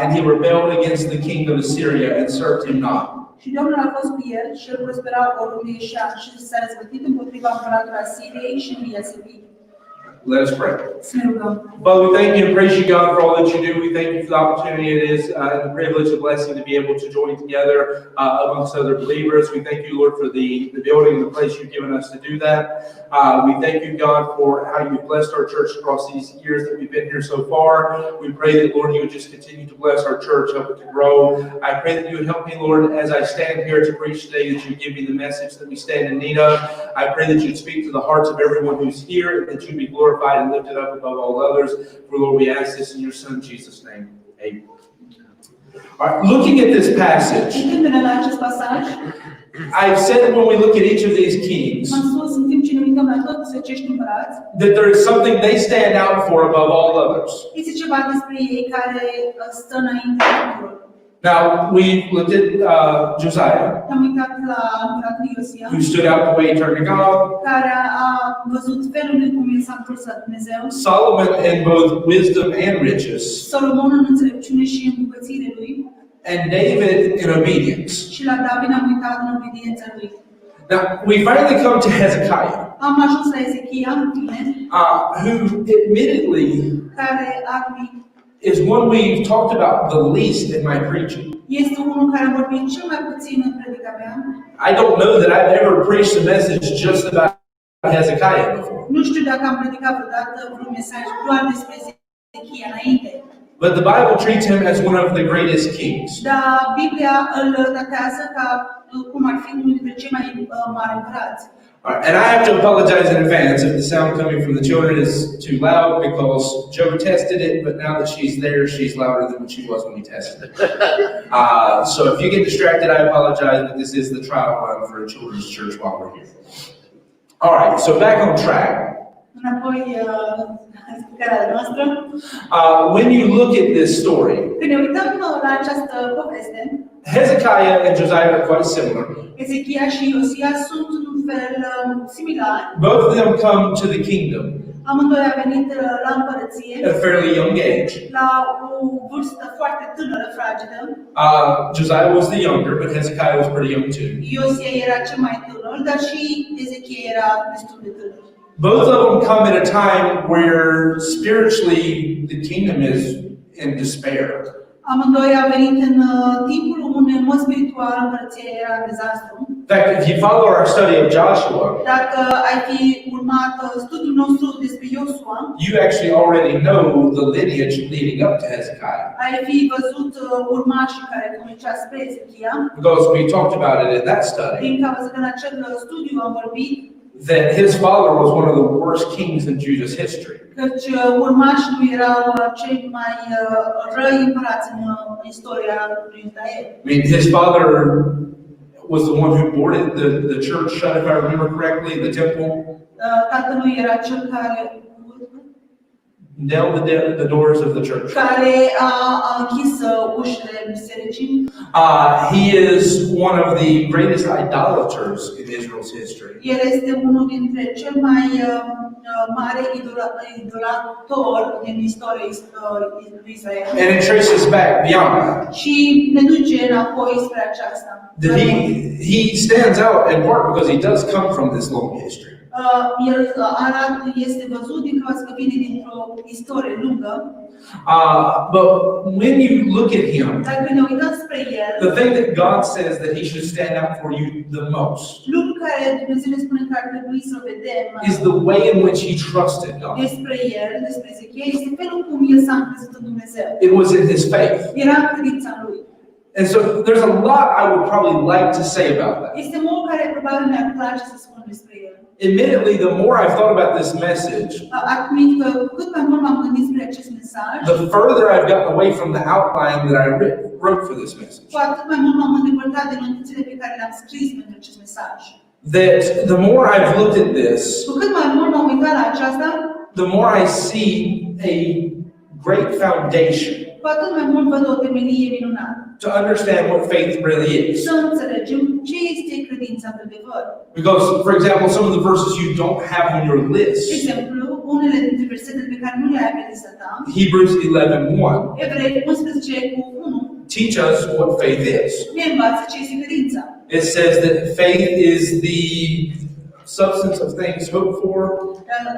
and he rebelled against the king of Assyria and served him not. Și Domnul a fost cu el și el prospera oriunde ieșea și s-a răzbătit împotriva împăratului Asiriei și lui Asiriei. Let us pray. Să ne rugăm. Father, we thank you and praise you, God, for all that you do. We thank you for the opportunity it is and the privilege and blessing to be able to join together amongst other believers. We thank you, Lord, for the building and the place you've given us to do that. We thank you, God, for how you've blessed our church across these years that we've been here so far. We pray that, Lord, you would just continue to bless our church, help it to grow. I pray that you would help me, Lord, as I stand here to preach today, that you give me the message that we stand in need of. I pray that you'd speak to the hearts of everyone who's here, and that you'd be glorified and lifted up above all others. For, Lord, we ask this in your Son, Jesus' name. Amen. All right, looking at this passage, Uitându-ne la acest pasaj, I've said that when we look at each of these kings, am spus în timp ce ne uităm la toți acești împărați, that there is something they stand out for above all others. este ceva despre ei care stă înainte tuturor. Now, we looked at Josiah, Am uitat la împăratul Iosia, who stood out the way he turned to God. care a văzut felul în cum el s-a întors la Dumnezeu, Solomon in both wisdom and riches. Solomon în înțelepciune și în bogățire lui, And David in obedience. și la David am uitat în obediența lui. Now, we finally come to Hezekiah, Am ajuns la Ezechia, în fine, who admittedly care ar fi is one we've talked about the least in my preaching. este unul care a vorbit cel mai puțin în predica mea. I don't know that I've ever preached a message just about Hezekiah before. Nu știu dacă am predicat vreodată vreun mesaj doar despre Ezechia înainte. But the Bible treats him as one of the greatest kings. Dar Biblia îl datează ca cum ar fi unul dintre cei mai mari împărați. And I have to apologize in advance if the sound coming from the children is too loud, because Joe tested it, but now that she's there, she's louder than she was when he tested it. So if you get distracted, I apologize, but this is the trial run for a children's church while we're here. All right, so back on track. Înapoi explicarea noastră. When you look at this story, Când ne uităm la această poveste, Hezekiah and Josiah are quite similar. Ezechia și Iosia sunt într-un fel similari. Both of them come to the kingdom Amândoi au venit la împărăție at a fairly young age. la o vârstă foarte tânără, fragedă. Josiah was the younger, but Hezekiah was pretty young too. Iosia era cel mai tânăr, dar și Ezechia era destul de tânăr. Both of them come at a time where spiritually the kingdom is in despair. Amândoi au venit în timpul unde, în mod spiritual, împărăția era în dezastru. In fact, if you follow our study of Joshua, Dacă ai fi urmat studiul nostru despre Iosua, you actually already know the lineage leading up to Hezekiah, ai fi văzut urmașii care conducea spre Ezechia, because we talked about it in that study, din cauza că în acel studiu am vorbit that his father was one of the worst kings in Judah's history. căci urmașii lui erau cei mai răi împărați în istoria lui Israel. I mean, his father was the one who boarded the church shut, if I remember correctly, the temple, Tatălui era cel care nailed the doors of the church. a închis ușile bisericii. He is one of the greatest idolaters in Israel's history. El este unul dintre cel mai mari idolatori din istoria lui Israel. And it traces back beyond that. Și ne duce înapoi spre aceasta. That he stands out in part because he does come from this long history. El este văzut din cauza că vine dintr-o istorie lungă. But when you look at him, Dacă ne uităm spre el, the thing that God says that he should stand out for you the most lucrul care Dumnezeu ne spune că ar trebui să vedem is the way in which he trusted God. despre el, despre Ezechia, este felul cum el s-a încrezut în Dumnezeu. It was in his faith. Era credința lui. And so there's a lot I would probably like to say about that. Este mult care probabil mi-ar place să spun despre el. Admittedly, the more I've thought about this message, Admit că cât mai mult m-am gândit spre acest mesaj, the further I've gotten away from the outline that I wrote for this message. cu atât mai mult m-am îndepărtat de notițele pe care le-am scris pentru acest mesaj. That the more I've looked at this, Cu cât mai mult m-am uitat la aceasta, the more I see a great foundation cu atât mai mult văd o temelie minunată. to understand what faith really is. Să înțelegem ce este credința în adevăr. Because, for example, some of the verses you don't have on your De list, exemplu, unele dintre versetele pe care nu le ai pe lista ta, Hebrews 11:1, Evrei 11:1, teach us what faith is. ne învață ce este credința. It says that faith is the substance of things hoped for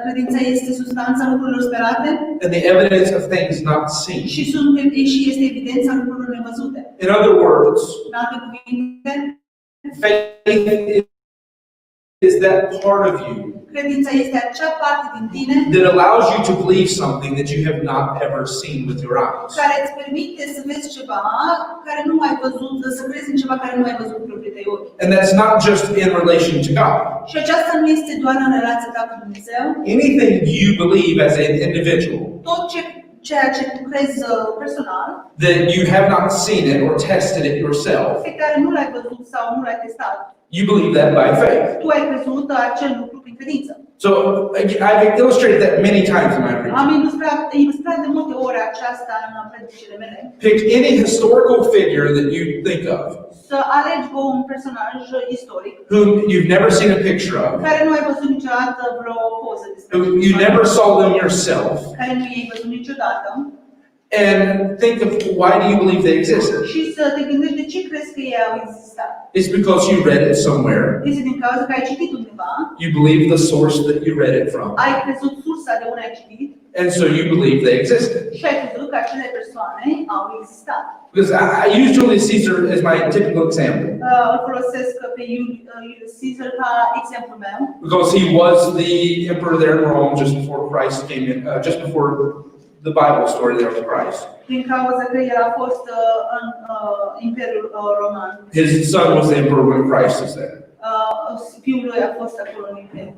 Credința este substanța lucrurilor sperate and the evidence of things not seen. și este evidența lucrurilor nevăzute. In other words, În alte cuvinte, faith is that part of you credința este acea parte din tine that allows you to believe something that you have not ever seen with your eyes. care îți permite să vezi ceva care nu ai văzut, să crezi în ceva care nu ai văzut cu proprii tăi ochi. And that's not just in relation to God. Și aceasta nu este doar în relație ta cu Dumnezeu. Anything you believe as an individual Tot ceea ce tu crezi personal, that you have not seen it or tested it yourself, pe care nu l-ai văzut sau nu l-ai testat, you believe that by faith. tu ai crezut acel lucru prin credință. So I've illustrated that many times in my preaching. Am ilustrat de multe ori aceasta în predicile mele. Pick any historical figure that you think of, Să alegi un personaj istoric whom you've never seen a picture of, care nu ai văzut niciodată vreo poză despre who you never saw them yourself, care nu i-ai văzut niciodată and think of why do you believe they exist? și să te gândești de ce crezi că ei au existat. It's because you read it somewhere. Este din cauza că ai citit undeva, You believe the source that you read it from. ai crezut sursa de unde ai citit And so you believe they existed. Și ai crezut că acele persoane au existat. Because I use Julius Caesar as my typical example. Îl folosesc pe Julius Caesar ca exemplu meu. Because he was the emperor there in Rome just before Christ came in, just before the Bible story there with Christ. Din cauza că el a fost în Imperiul Roman. His son was the emperor when Christ was there. Fiul lui a fost acolo în Imperiu.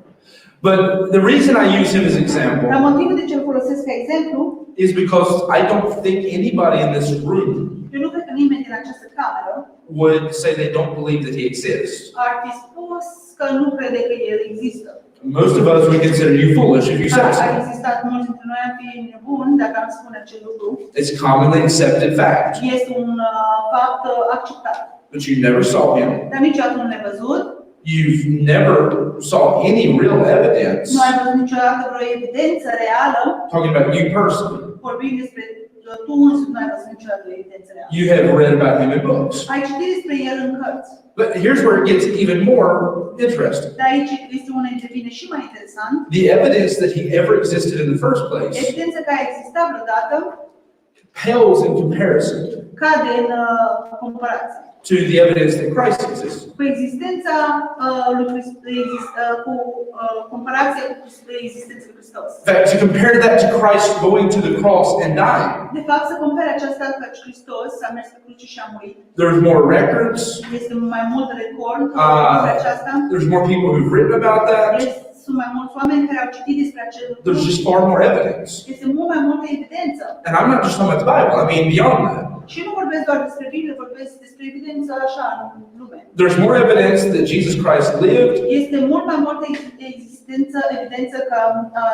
But the reason I use him as an example Dar motivul de ce îl folosesc ca exemplu is because I don't think anybody in this room eu nu cred că nimeni din această cameră would say they don't believe that he exists. ar fi spus că nu crede că el există. Most of us would consider you foolish if you said Ar so. existat mulți dintre noi am fi nebuni dacă am spune acest lucru. It's commonly accepted fact. Este un fapt acceptat. But you never saw him. Dar niciodată nu l-ai văzut. You've never saw any real evidence Nu ai văzut niciodată vreo evidență reală. talking about you personally. Vorbind despre tu însuți, nu ai văzut niciodată o evidență reală. You have read about him in books. Ai citit despre el în cărți. But here's where it gets even more interesting. Dar aici este una devine și mai interesant. The evidence that he ever existed in the first place Evidența că a existat vreodată pales in comparison cade în comparație to the evidence that Christ exists. cu existența lui Hristos, cu comparația cu existența lui Hristos. In fact, to compare that to Christ going to the cross and dying, De fapt, să compare aceasta cu Hristos a mers pe cruce și a murit. there's more records. Este mai mult record despre aceasta. There's more people who've written about that. Sunt mai mulți oameni care au citit despre acel lucru. There's just far more evidence. Este mult mai multă evidență. And I'm not just talking about the Bible, I mean beyond that. Și nu vorbesc doar despre Biblie, vorbesc despre evidență așa în lume. There's more evidence that Jesus Christ lived, Este mult mai multă evidență că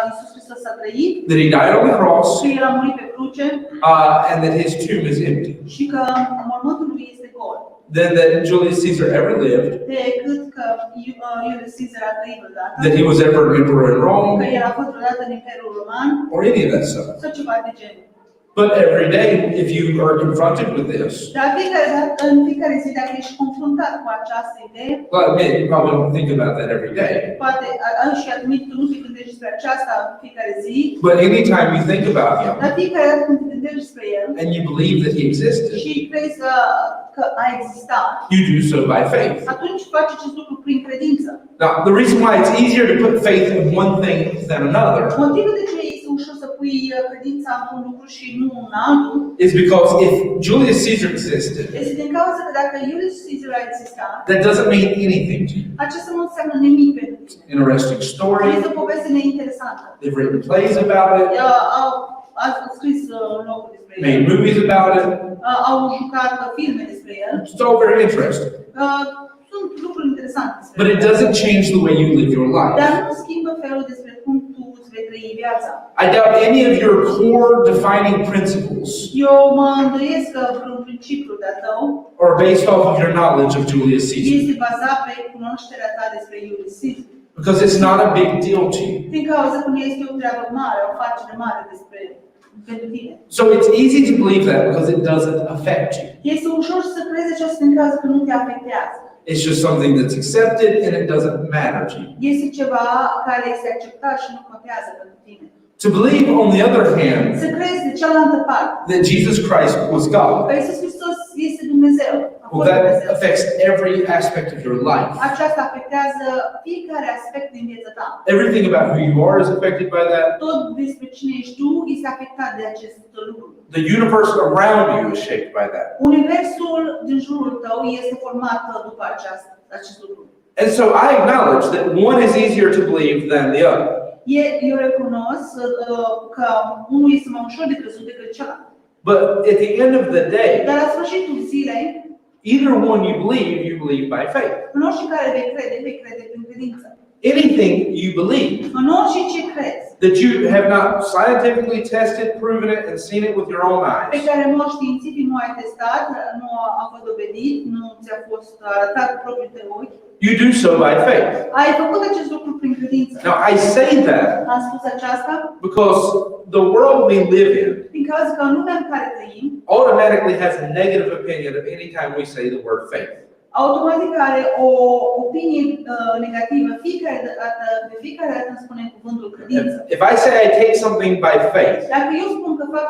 Iisus Hristos a trăit, that he died on the cross, că El a murit pe cruce and that his tomb is empty. și că mormântul lui este gol. Than that Julius Caesar ever lived, Decât că Julius Caesar a trăit vreodată, that he was ever an emperor in că Rome, el a fost vreodată în Imperiul Roman or any of that stuff. sau ceva de genul. But every day, if you are confronted with this, Dar în fiecare zi, dacă ești confruntat cu această idee, well, I admit, you probably don't think about that every day. poate și admit că nu te gândești despre aceasta în fiecare zi, But anytime you think about him dar fiecare dată când te gândești despre el and you believe that he existed, și crezi că a existat, you do so by faith. atunci faci acest lucru prin credință. Now, the reason why it's easier to put faith in one thing than another Motivul de ce este ușor să pui credința în un lucru și nu în altul, is because if Julius Caesar existed, este din cauza că dacă Julius Caesar a existat, that doesn't mean anything to you. acesta nu înseamnă nimic pentru tine. Interesting story. Este o poveste neinteresantă. They've written plays about it, Au scris locuri despre el, made movies about it. au jucat filme despre el. It's all very interesting. Sunt lucruri interesante despre But it el. doesn't change the way you live your life. Dar nu schimbă felul despre cum tu îți vei trăi viața. I doubt any of your core defining principles Eu mă îndoiesc că vreun principiu de-a tău are based off of your knowledge of Julius Caesar. este bazat pe cunoașterea ta despre Julius Caesar. Because it's not a big deal to you. Din cauza că nu este o treabă mare, o afacere mare despre pentru tine. So it's easy to believe that because it doesn't affect you. Este ușor să crezi aceasta din cauza că nu te afectează. It's just something that's accepted and it doesn't matter to you. Este ceva care este acceptat și nu contează pentru tine. To believe, on the other hand, Să crezi de cealaltă parte that Jesus Christ was God, că Iisus Hristos este Dumnezeu. A well, fost that Dumnezeu. affects every aspect of your life. Aceasta afectează fiecare aspect din viața ta. Everything about who you are is affected by that. Tot despre cine ești tu este afectat de acest lucru. The universe around you is shaped by that. Universul din jurul tău este format după acest lucru. And so I acknowledge that one is easier to believe than the other. Eu recunosc că unul este mai ușor de crezut decât celălalt. But at the end of the day, Dar la sfârșitul zilei, either one you believe by faith. în orice care vei crede prin credință. Anything you believe În orice ce crezi, that you have not scientifically tested, proven it, and seen it with your own pe eyes, care în mod științific nu ai testat, nu a fost dovedit, nu ți-a fost arătat cu propriul tău ochi, you do so by faith. ai făcut acest lucru prin credință. Now, I say that Am spus aceasta because the world we live in din cauza că în lumea în care trăim, automatically has a negative opinion of any time we say the word faith. automatic are o opinie negativă. De fiecare dată îmi spune cuvântul credință. If I say I take something by faith, Dacă eu spun că fac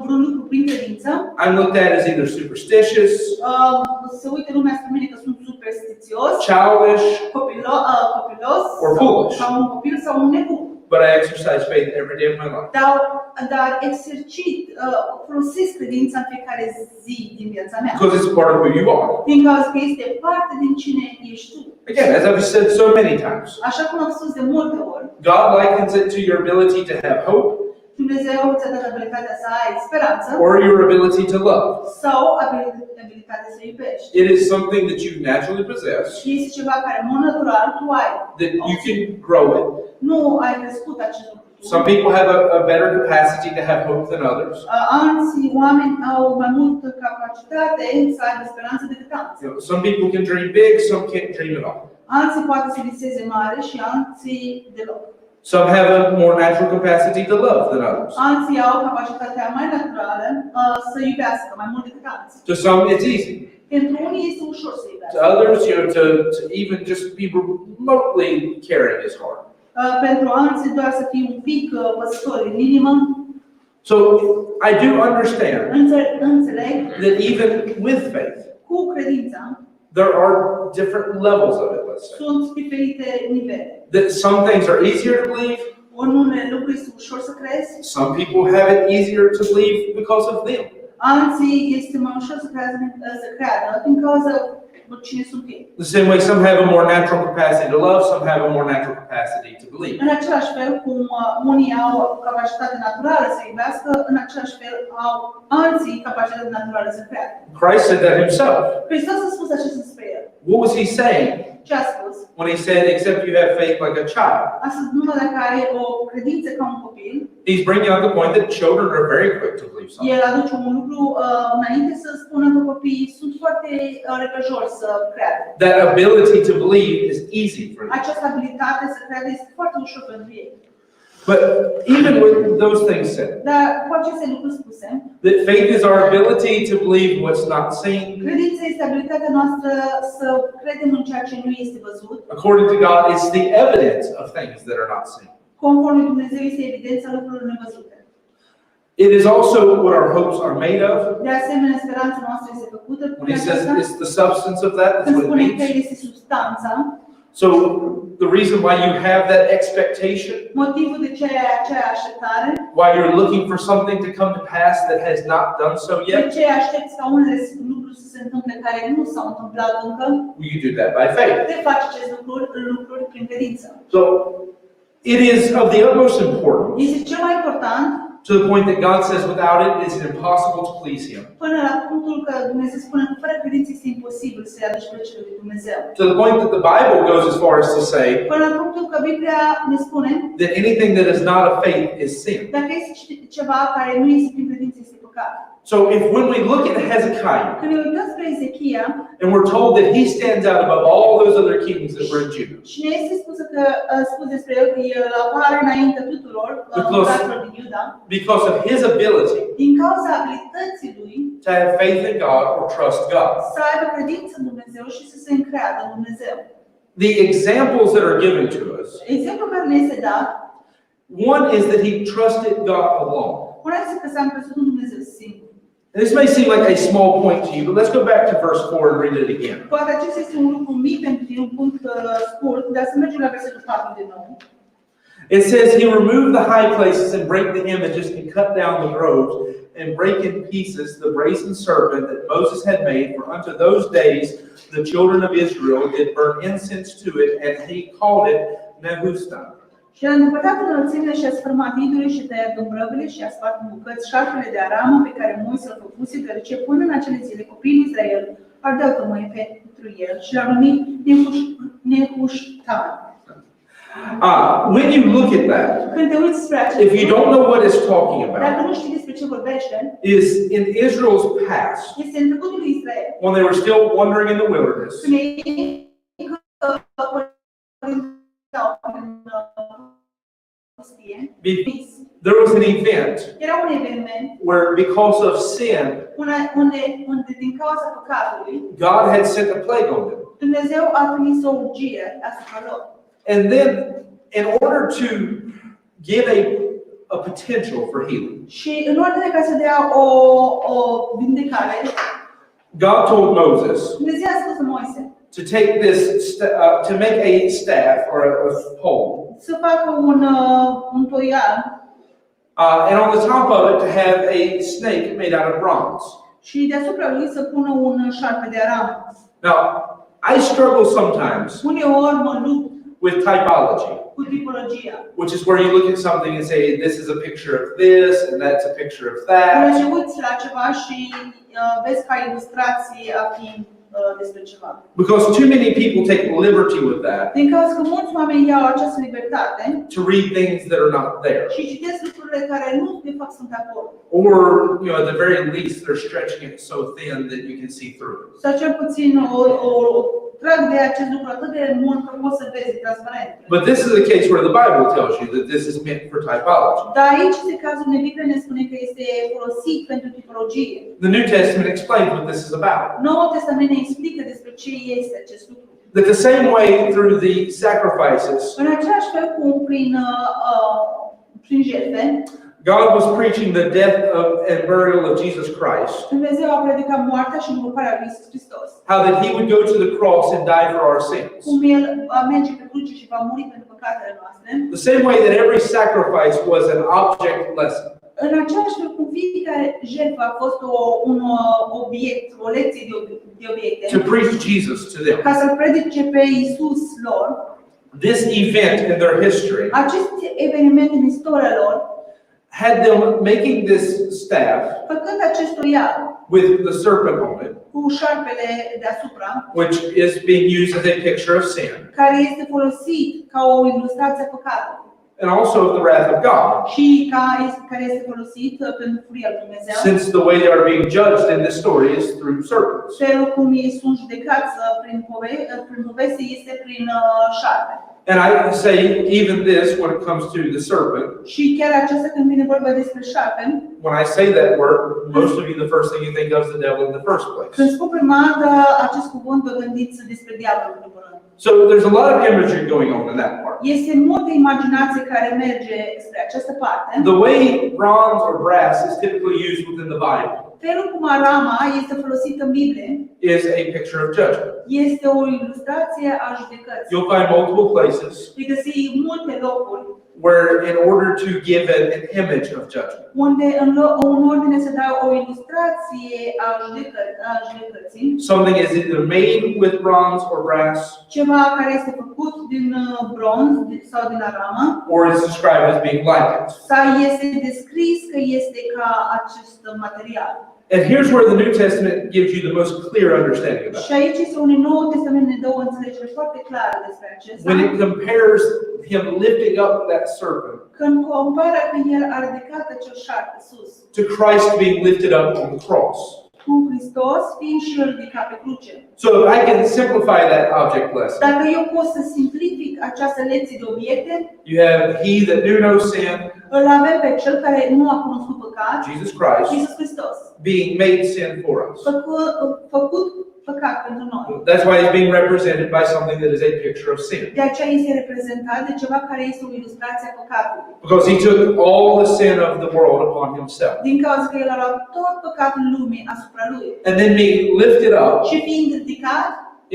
vreun lucru prin credință, I'm looked at as either superstitious, se uită lumea spre mine că sunt superstițios, childish, copilos, or foolish. sau un copil sau un nebun. But I exercise faith every day of my life. Dar folosesc credința în fiecare zi din viața mea. Because it's part of who you are. Din cauza că este parte din cine ești tu. Again, as I've said so many times, Așa cum am spus de multe ori, God likens it to your ability to have hope Dumnezeu ți-a dat abilitatea să ai speranță or your ability to love. sau abilitatea să iubești. It is something that you naturally possess, Și este ceva care, în mod natural, tu ai. that you can grow it. Nu ai crescut acest lucru. Some people have a better capacity to have hope than others. Alții oameni au mai multă capacitate să aibă speranță decât alții. Some people can dream big, some can't dream at all. Alții poate să viseze mare și alții deloc. Some have a more natural capacity to love than others. Alții au capacitatea mai naturală să iubească mai mult decât alții. To some, it's easy. Pentru unii este ușor să iubească. To others, to even just be remotely caring is hard. Pentru alții doar să fii un pic păsător în inimă. So I do understand Înțeleg that even with faith, cu credința there are different levels of it, let's say. sunt diferite nivele. That some things are easier to believe, Unele lucruri sunt ușor să crezi, some people have it easier to believe because of them. alții este mai ușor să creadă din cauza cine sunt ei. The same way some have a more natural capacity to love, some have a more natural capacity to believe. În același fel cum unii au capacitate naturală să iubească, în același fel au alții capacitate naturală să creadă. Christ said that himself. Hristos a spus acest despre el. What was he saying Ce a spus? when he said, except you have faith like a child? A spus numai dacă ai o credință ca un copil. He's bringing out the point that children are very quick to believe something. El aduce un lucru înainte să spună că copiii sunt foarte repejori să creadă. That ability to believe is easy for them. Această abilitate să creadă este foarte ușor pentru ei. But even with those things said, Dar cu aceste lucruri spuse, that faith is our ability to believe what's not seen. credința este abilitatea noastră să credem în ceea ce nu este văzut. According to God, it's the evidence of things that are not seen. Conform lui Dumnezeu este evidența lucrurilor nevăzute. It is also what our hopes are made of. De asemenea, speranța noastră este făcută When prin he says aceasta. it's the substance of that, that's Când what it spune că means. este substanța, So the reason why you have that expectation, motivul de ce ai acea așteptare, why you're looking for something to come to pass that has not done so de yet, ce aștepți ca unele lucruri să se întâmple care nu s-au întâmplat încă, you do that by faith. de faci acest lucruri prin credință. So it is of the utmost importance, Este cel mai important, to the point that God says without it it's impossible to please Him. până la punctul că Dumnezeu spune că fără credință este imposibil să-i aduci plăcere lui Dumnezeu. To the point that the Bible goes as far as to say Până la punctul că Biblia ne spune that anything that is not of faith is sin. dacă este ceva care nu este prin credință este păcat. So if when we look at Hezekiah Când ne uităm spre Hezekiah and we're told that he stands out above all those other kings that were in Judah, și ne este spus despre el că el apare înainte tuturor împăraților din Iuda, because of his ability din cauza abilității lui to have faith in God or trust God. să aibă credință în Dumnezeu și să se încreadă în Dumnezeu. The examples that are given to us, Exemplul care ne este dat, one is that he trusted God alone. una este că s-a încrezut în Dumnezeu singur. And this may seem like a small point to you, but let's go back to verse 4 and read it again. Poate acesta este un lucru mic pentru tine, un punct scurt, dar să mergem la versetul 4 de nou. It says, he removed the high places and brake the images and cut down the groves and brake in pieces the brazen serpent that Moses had made, for unto those days the children of Israel did burn incense to it, and he called it Nehushtan. Și a îndepărtat înălțimile și a sfârmat idolii și a tăiat dumbrăvele și a spart în bucăți șarpele de aramă pe care Moise l-a făcuse, deoarece până în acele zile copiii Israel ardeau tămâie pentru el și l-a numit Nehushtan. When you look at that, Când te uiți spre acest if you don't know what it's talking dacă about, nu știi despre ce vorbește, is in Israel's past, este în trecutul lui Israel. when they were still wandering in the wilderness, Când ei there was an event era un eveniment, where, because of sin, un unde din cauza păcatului, God had sent a plague on them. Dumnezeu a trimis o urgie asupra lor. And then, in order to give a potential for healing, Și în ordine ca să dea o vindecare, God told Moses Dumnezeu a spus lui Moise to take this, to make a staff or a pole, să facă un toial and on the top of it to have a snake made out of bronze. și deasupra lui să pună un șarpe de aramă. Now, I struggle sometimes Uneori mă lupt with typology, cu tipologia. which is where you look at something and say, this is a picture of this, and that's a picture of Când that. te uiți la ceva și vezi ca ilustrație a fi despre ceva. Because too many people take liberty with that Din cauza că mulți oameni iau această libertate to read things that are not there. și citesc lucrurile care nu de fapt sunt acolo. Or, at the very least, they're stretching it so thin that you can see through it. Sau cel puțin trag de acest lucru atât de mult că poți să vezi transparent. But this is a case where the Bible tells you that this is meant for typology. Dar aici este cazul unde Biblia ne spune că este folosit pentru tipologie. The New Testament explains what this is about. Noul Testament ne explică despre ce este acest lucru. That the same way through the sacrifices, În același fel cum prin jertfe, God was preaching the death and burial of Jesus Christ. Dumnezeu a predicat moartea și îngruparea lui Iisus Hristos. How that he would go to the cross and die for our sins. Cum El va merge pe cruce și va muri pentru păcatele noastre. The same way that every sacrifice was an object lesson. În același fel cum fiecare jertfă a fost un obiect, o lecție de obiecte, To preach Jesus to them. ca să-L predice pe Iisus lor, This event in their history acest eveniment în istoria lor, had them making this staff făcând acest toial with the serpent on it, cu șarpele deasupra, which is being used as a picture of sin, care este folosit ca o ilustrație a păcatului and also of the wrath of God, și care este folosit pentru furia lui Dumnezeu, since the way they are being judged in this story is through serpents. felul cum ei sunt judecați prin poveste este prin șarpe. And I say even this when it comes to the serpent. Și chiar acesta când vine vorba despre șarpe, When I say that word, most of you, the first thing you think of is the devil in the first place. când spun prima dată acest cuvânt, vă gândiți despre diavolul în primul rând. So there's a lot of imagery going on in that part. Este multă imaginație care merge spre această parte. The way bronze or brass is typically used within the Bible Felul cum arama este folosită în Biblie is a picture of judgment. este o ilustrație a judecății. You'll find multiple places Vei găsi multe locuri where in order to give an image of judgment, unde în ordine se dă o ilustrație a judecății, something is either made with bronze or brass, ceva care este făcut din bronz sau din aramă, or is described as being like it. sau este descris că este ca acest material. And here's where the New Testament gives you the most clear understanding about Și aici este unde Noul Testament ne dă o înțelegere foarte clară despre acesta. when it compares him lifting up that serpent Când compară că El a ridicat acel șarpe sus, to Christ being lifted up on the cross. cu Hristos fiind și El ridicat pe cruce. So if I can simplify that object lesson, Dacă eu pot să simplific această lecție de obiecte, you have he that knew no sin, îl avem pe Cel care nu a cunoscut păcat, Jesus Christ, Iisus Hristos, being made sin for us. făcut păcat pentru noi. That's why he's being represented by something that is a picture of sin. De aceea este reprezentat de ceva care este o ilustrație a păcatului. Because he took all the sin of the world upon himself. Din cauza că El a luat tot păcatul lumii asupra Lui. And then being lifted up Și fiind ridicat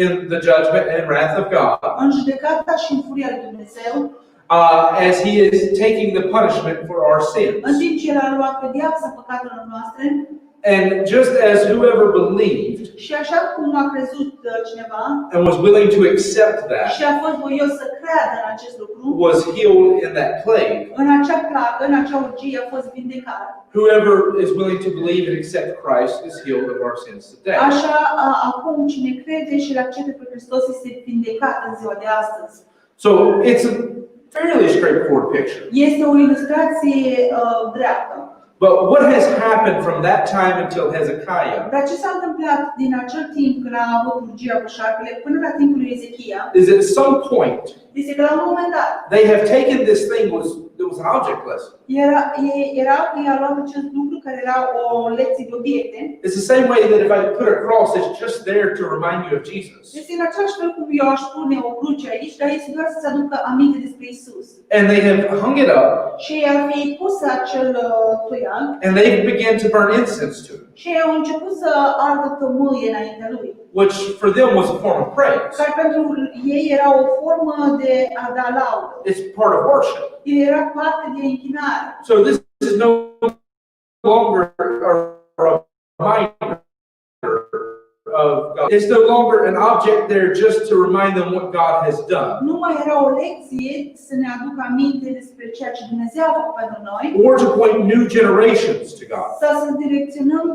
in the judgment and wrath of God, în judecata și în furia lui Dumnezeu, as he is taking the punishment for our sins. în timp ce El a luat pedeapsa păcatelor noastre, And just as whoever believed și așa cum a crezut cineva and was willing to accept that și a fost voios să creadă în acest lucru, was healed in that plague, în acea plagă, în acea urgie a fost vindecat. whoever is willing to believe and accept Christ is healed of our sins today. Așa, acum cine crede și îl acceptă pe Hristos este vindecat în ziua de astăzi. So it's a fairly straightforward picture. Este o ilustrație dreaptă. But what has happened from that time until Hezekiah Dar ce s-a întâmplat din acel timp când a avut urgia cu șarpele până la timpul lui Hezekiah is at some point este că la un moment dat they have taken this thing was an object lesson. I-a luat acest lucru care era o lecție de obiecte. It's the same way that if I put a cross, it's just there to remind you of Jesus. Este în același fel cum eu aș pune o cruce aici, dar este doar să-ți aducă aminte despre Isus. And they have hung it up, Și ei ar fi pus acel toiag and they began to burn incense to it, și ei au început să ardă tămâie înaintea lui. which for them was a form of praise. Care pentru ei era o formă de a da laudă. It's part of worship. Era parte de închinare. So this is no longer a reminder of God. It's no longer an object there just to remind them what God has done, Nu mai era o lecție să ne aducă aminte despre ceea ce Dumnezeu a făcut pentru noi, or to point new generations to God. sau să direcționăm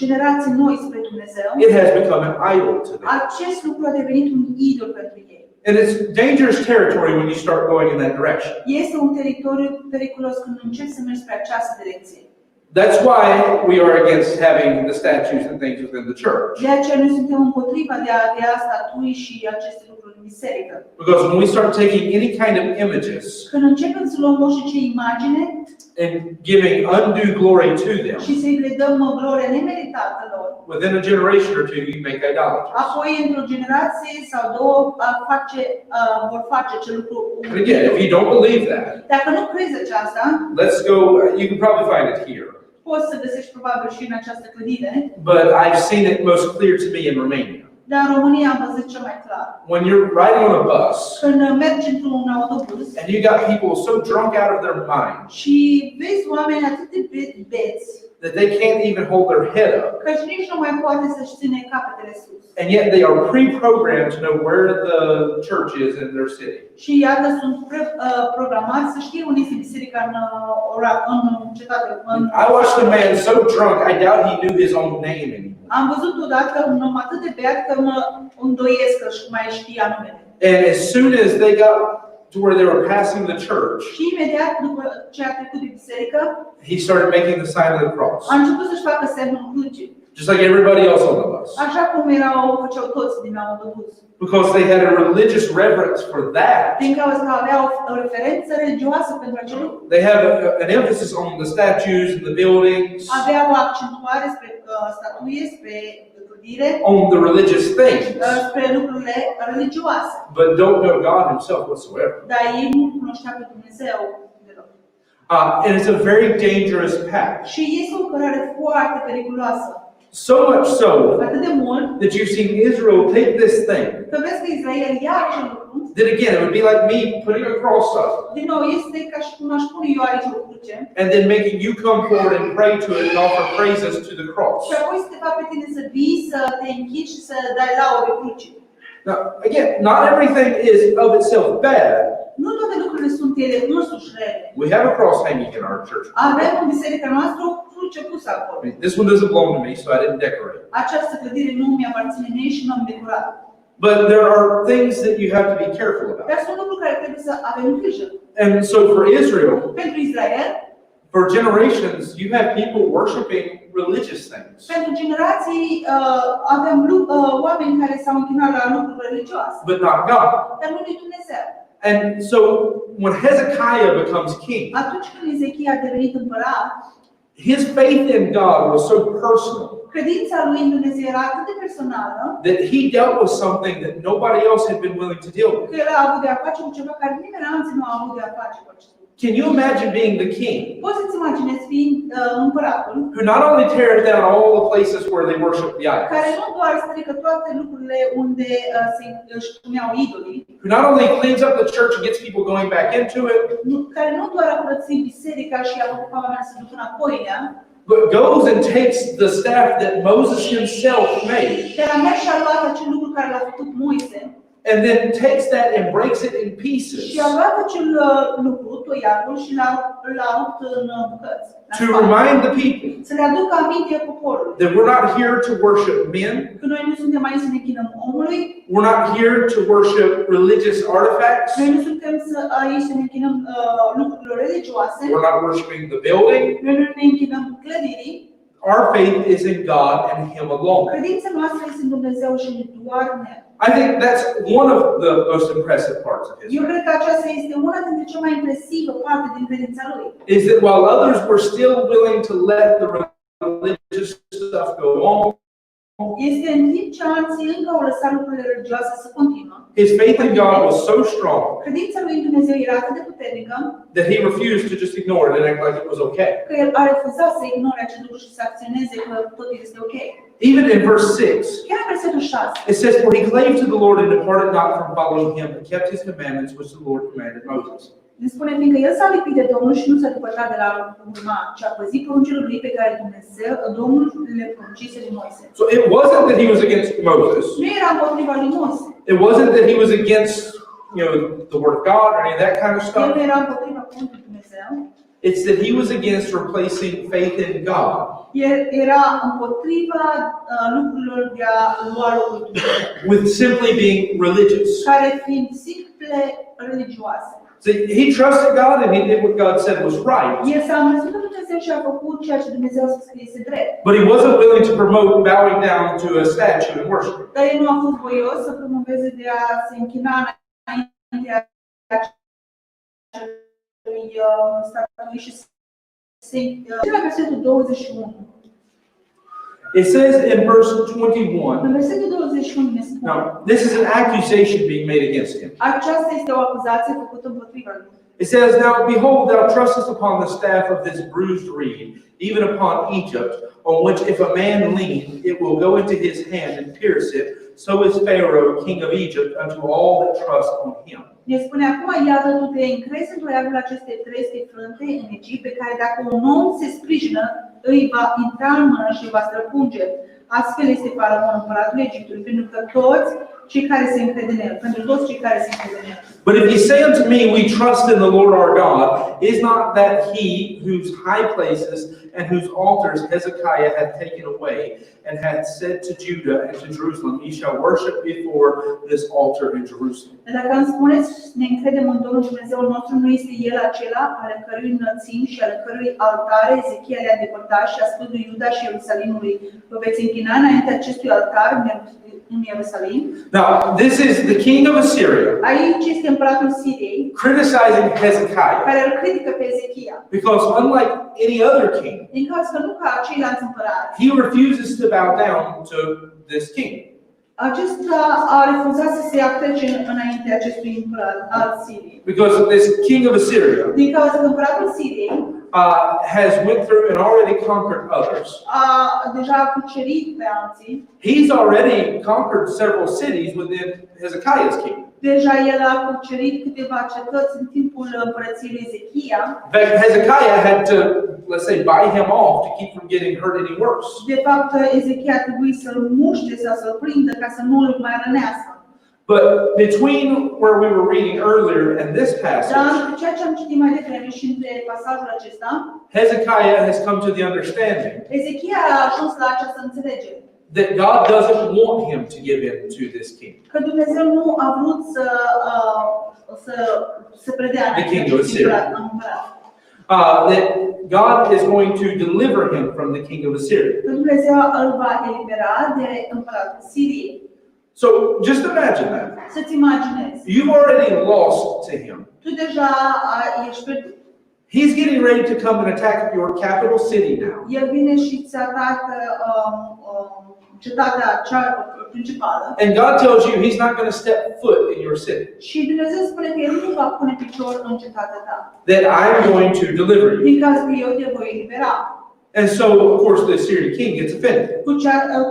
generații noi spre Dumnezeu. It has become an idol to them. Acest lucru a devenit un idol pentru ei. And it's dangerous territory when you start going in that direction. Este un teritoriu periculos când începi să mergi spre această direcție. That's why we are against having the statues and things within the church. De aceea noi suntem împotriva de a avea statui și aceste lucruri în biserică. Because when we start taking any kind of images Când începem să luăm orice imagine and giving undue glory to them, și să-i le dăm gloria nemeritată lor, within a generation or two, you make idolatry. apoi într-o generație sau două vor face acel lucru. And again, if you don't believe that, Dacă nu crezi aceasta, let's go, you can probably find it here. poți să găsești probabil și în această clădire, But I've seen it most clear to me in Romania. dar în România am văzut cel mai clar. When you're riding on a bus Când mergi într-un autobuz and you got people so drunk out of their mind și vezi oameni atât de beți, that they can't even hold their head up, că nici nu mai poate să-și ține capetele sus. and yet they are pre-programmed to know where the church is in their city. Și iată, sunt programați să știe unde este biserica în cetate. I watched a man so drunk, I doubt he knew his own name anymore. Am văzut odată un om atât de beat că mă îndoiesc că își mai știa numele. And as soon as they got to where they were passing the church, Și imediat după ce a trecut de biserică, he started making the sign of the cross, a început să-și facă semnul crucii. just like everybody else on the bus. Așa cum făceau toți din autobuz. Because they had a religious reverence for that. Din cauza că aveau o referență religioasă pentru acel lucru. They have an emphasis on the statues and the buildings, Aveau o accentuare spre statuie, spre clădire, on the religious things, spre lucrurile religioase. but don't know God himself whatsoever. Dar ei nu cunoșteau pe Dumnezeu deloc. And it's a very dangerous path. Și este o cărare foarte periculoasă. So much so Atât de mult that you've seen Israel take this thing. că vezi că Israel ia acel lucru. Then again, it would be like me putting a cross up Din nou, este ca și cum aș pune eu aici o cruce. and then making you come forward and pray to it and offer praises to the cross. Și apoi să te fac pe tine să vii, să te închizi și să dai laude cruce. Now, again, not everything is of itself bad. Nu toate lucrurile sunt ele însuși rele. We have a cross hanging in our church. Avem în biserica noastră o cruce pusă acolo. This one doesn't belong to me, so I didn't decorate. Această clădire nu mi-aparține mie și nu am decorat. But there are things that you have to be careful about. Dar sunt lucruri care trebuie să avem grijă. And so for Israel, Pentru Israel, for generations, you have people worshiping religious things. pentru generații avem oameni care s-au închinat la lucruri religioase, But not God. dar nu lui Dumnezeu. And so when Hezekiah becomes king, Atunci când Hezekiah a devenit împărat, his faith in God was so personal credința lui în Dumnezeu era atât de personală that he dealt with something that nobody else had been willing to deal with. că el a avut de a face cu ceva care nimeni alții nu a avut de a face cu acest lucru. Can you imagine being the king Poți să-ți imaginezi fiind împăratul who not only tears down all the places where they worship the care idols, nu doar strică toate lucrurile unde își puneau idolii, who not only cleans up the church and gets people going back into it, care nu doar a curățit biserica și a făcut ca oamenii să ducă înapoi în ea, but goes and takes the staff that Moses himself made dar a mers și a luat acel lucru care l-a făcut Moise and then takes that and breaks it in pieces și a luat acel lucru, toiagul, și l-a rupt în bucăți. to remind the people Să le aducă aminte poporului. that we're not here to worship men, Că noi nu suntem aici să ne închinăm omului, we're not here to worship religious artifacts, noi nu suntem aici să ne închinăm lucrurile religioase, we're not worshiping the building. noi nu ne închinăm clădirii. Our faith is in God and Him alone. Credința noastră este în Dumnezeu și doar în El. I think that's one of the most impressive parts of His Eu faith. cred că aceasta este una dintre cele mai impresivă parte din credința lui. Is that while others were still willing to let the religious stuff go on, Este în timp ce alții încă au lăsat lucrurile religioase să continuă. his faith in God was so strong Credința lui în Dumnezeu era atât de puternică that he refused to just ignore it and act like it was okay. că el a refuzat să ignore acest lucru și să acționeze că tot este ok. Even in verse 6, Chiar în versetul 6, it says, "For he clave to the Lord and departed not from following him, but kept his commandments which the Lord commanded Moses." ne spune fiindcă el s-a lipit de Domnul și nu s-a depărtat de la urma, ci a păzit poruncile lui pe care Domnul le poruncise lui Moise. So it wasn't that he was against Moses. Nu era împotriva lui Moise. It wasn't that he was against, the word of God or any of that kind of El stuff. nu era împotriva cuvântului lui Dumnezeu. It's that he was against replacing faith in God El era împotriva lucrurilor de a lua locul lui Dumnezeu, with simply being religious. care fiind simple religioase. So he trusted God and he did what God said was right, El s-a încrezut în Dumnezeu și a făcut ceea ce Dumnezeu a spus că este drept. but he wasn't willing to promote bowing down to a statue and worship. Dar el nu a fost voios să promoveze de a se închina înaintea acelui statui și să se... La versetul 21. It says in verse 21, În versetul 21 ne spune, now this is an accusation being made against him. aceasta este o acuzație făcută împotriva lui. It says, "Now behold, thou trustest upon the staff of this bruised reed, even upon Egypt, on which if a man lean, it will go into his hand and pierce it. So is Pharaoh, king of Egypt, unto all that trust on him." Ne spune acum, iată, tu te încrezi în toiagul acestei treste frânte în Egipt, pe care dacă un om se sprijină, îi va intra în mână și îi va străpunge. Astfel este Faraon, împăratul Egiptului, pentru că toți cei care se încred în el, pentru toți cei care se încred în el. But if ye say unto me, we trust in the Lord our God, is not that he whose high places and whose altars Hezekiah hath taken away, and hath said to Judah and to Jerusalem, ye shall worship before this altar in Jerusalem? Dacă îmi spuneți, ne încredem în Domnul Dumnezeul nostru, nu este El acela ale cărui înălțimi și ale cărui altare Ezechia le-a depărtat și a spus lui Iuda și Ierusalimului, vă veți închina înainte acestui altar în Ierusalim? Now, this is the king of Assyria Aici este împăratul Siriei, criticizing Hezekiah, care îl critică pe Ezechia. because unlike any other king, Din cauza că nu ca ceilalți împărați, he refuses to bow down to this king. acesta a refuzat să se aplece înainte acestui împărat al Siriei. Because this king of Assyria Din cauza că împăratul Siriei has went through and already conquered others. deja a cucerit pe alții. He's already conquered several cities within Hezekiah's kingdom. Deja el a cucerit câteva cetăți în timpul împărăției lui Ezechia. In fact, Hezekiah had to, let's say, buy him off to keep from getting hurt any worse. De fapt, Ezechia a trebuit să-l muște sau să-l prindă ca să nu îl mai rănească. But between where we were reading earlier and this Dar passage, ceea ce am citit mai devreme și între pasajul acesta, Hezekiah has come to the understanding Ezechia a ajuns la această înțelegere. that God doesn't want him to give in to this king. Că Dumnezeu nu a vrut să predea The king of Assyria. împărat. That God is going to deliver him from the king of Assyria. Că Dumnezeu îl va elibera de împăratul Siriei. So just imagine that. Să-ți imaginezi. You've already lost to him. Tu deja ești pierdut. He's getting ready to come and attack your capital city now. El vine și îți atacă cetatea cea principală. And God tells you he's not going to step foot in your city. Și Dumnezeu spune că El nu va pune picior în cetatea ta. That I'm going to deliver you. Din caz că eu te voi elibera. And so, of course, the Syrian king gets offended.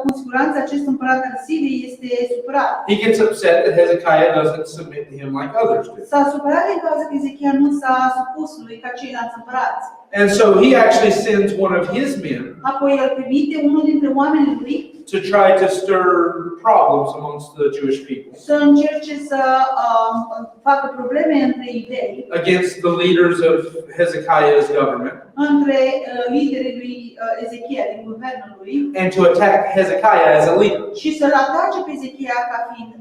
Cu siguranță acest împărat al Siriei este supărat. He gets upset that Hezekiah doesn't submit to him like others do. S-a supărat din cauza că Ezechia nu s-a supus lui ca ceilalți împărați. And so he actually sends one of his men Apoi el trimite unul dintre oamenii lui to try to stir problems amongst the Jewish people să încerce să facă probleme între iudei, against the leaders of Hezekiah's government între liderii lui Ezechia din guvernul lui and to attack Hezekiah as a leader. și să-l atace pe Ezechia ca fiind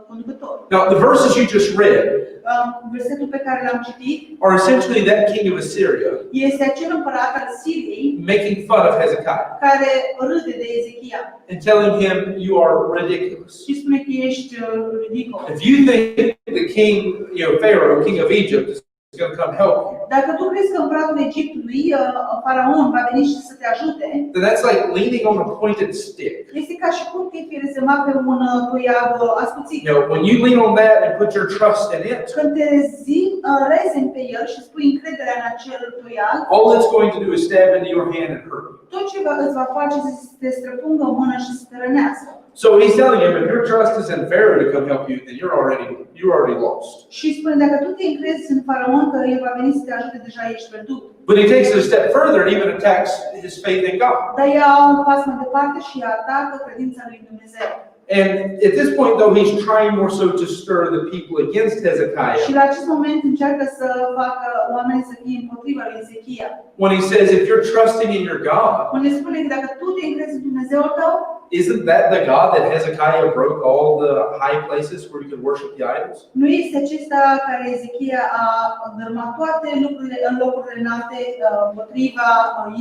conducător. Now, the verses you just read Versetul pe care l-am citit are essentially that king of Assyria este acel împărat al Siriei making fun of Hezekiah care râde de Ezechia and telling him, you are ridiculous. și spune că ești ridicol. If you think the king, Pharaoh, king of Egypt, is going to come help you, Dacă tu crezi că împăratul Egiptului, faraon, va veni și să te ajute, then that's like leaning on a pointed stick. este ca și cum te-ai fi rezemat pe un toiag ascuțit. When you lean on that and put your trust in it, Când te rezemi pe el și spui încrederea în acel toiag, all it's going to do is stab into your hand and hurt you. tot ce îți va face să te străpungă mâna și să te rănească. So he's telling him, if your trust is in Pharaoh to come help you, then you're already lost. Și spune, dacă tu te încrezi în faraon că el va veni să te ajute, deja ești pierdut. But he takes it a step further and even attacks his faith in God. Dar ia un pas mai departe și atacă credința lui Dumnezeu. And at this point, though, he's trying more so to stir the people against Și Hezekiah. la acest moment încearcă să facă oamenii să fie împotriva lui Ezechia. When he says, if you're trusting in your God, Unde spune că dacă tu te încrezi în Dumnezeul tău, isn't that the God that Hezekiah broke all the high places where you could worship the idols? nu este acesta care Ezechia a dărâmat toate lucrurile în locurile înalte împotriva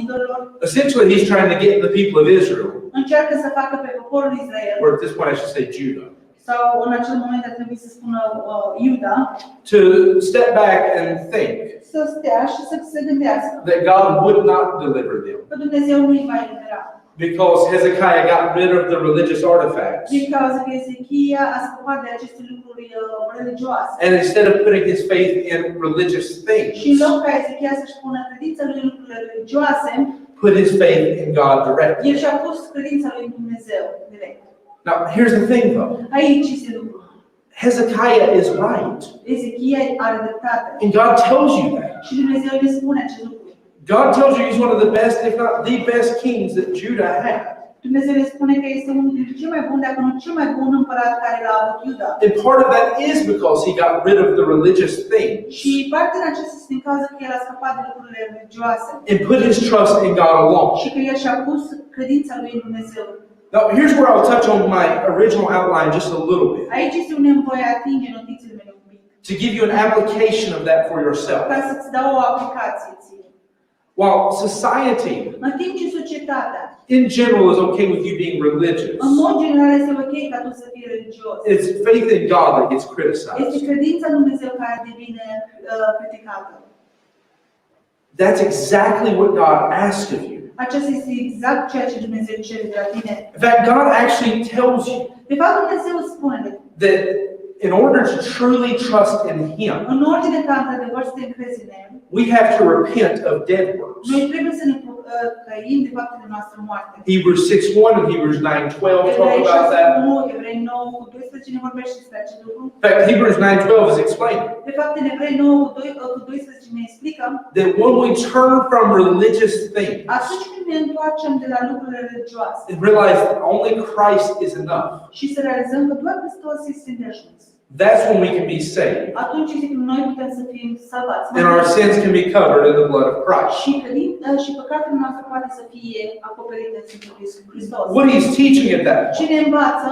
idolilor? Essentially, he's trying to get the people of Israel, Încearcă să facă pe poporul Israel, or at this point I should say Judah, sau în acel moment ar trebui să spună Iuda, to step back and think să stea și să se gândească that God would not deliver them că Dumnezeu nu îi va elibera. because Hezekiah got rid of the religious artifacts. Din cauza că Ezechia a scăpat de aceste lucruri religioase. And instead of putting his faith in religious Și în things, loc ca Ezechia să-și pună credința lui în lucrurile religioase, put his faith in God directly. el și-a pus credința lui în Dumnezeu direct. Now, here's the thing though. Aici este lucrul. Hezekiah is right. Ezechia are dreptate. And God tells you that. Și Dumnezeu îi spune acest lucru. God tells you he's one of the best, if not the best kings that Judah had. Dumnezeu le spune că este unul dintre cei mai buni, dacă nu cel mai bun împărat care l-a avut Iuda. And part of that is because he got rid of the religious things Și parte din acesta este din cauza că el a scăpat de lucrurile religioase. and put his trust in God alone. Și că el și-a pus credința lui în Dumnezeu. Now, here's where I'll touch on my original outline just a little bit Aici este unde îmi voi atinge notițele mele un pic. to give you an application of that for yourself. Ca să-ți dau o aplicație ție. While society, În timp ce societatea, in general, is okay with you being religious, în mod general, este ok ca tu să fii religios. it's faith in God that gets Este criticized. credința în Dumnezeu care devine criticată. That's exactly what God asks of you. Aceasta este exact ceea ce Dumnezeu cere de la tine. In fact, God actually tells you De fapt, Dumnezeu spune that in order to truly trust in Him, în ordine ca într-adevăr să te încrezi în El, we have to repent of dead works. noi trebuie să ne căim de faptele noastre moarte. Hebrews 6:1 and Hebrews 9:12 talk Evrei about that. 6:1, Evrei 9:12 ne vorbește despre acest lucru. In fact, Hebrews 9:12 is explaining De fapt, în Evrei 9:12 ne explică that when we turn from religious things atunci când ne întoarcem de la lucrurile religioase and realize that only Christ is enough, și să realizăm că doar Hristos este de ajuns, that's when we can be saved atunci este când noi putem să fim salvați. and our sins can be covered in the blood of Christ. Și păcatele noastre poate să fie acoperite în Sfântul Hristos. What he's teaching at that Ce ne învață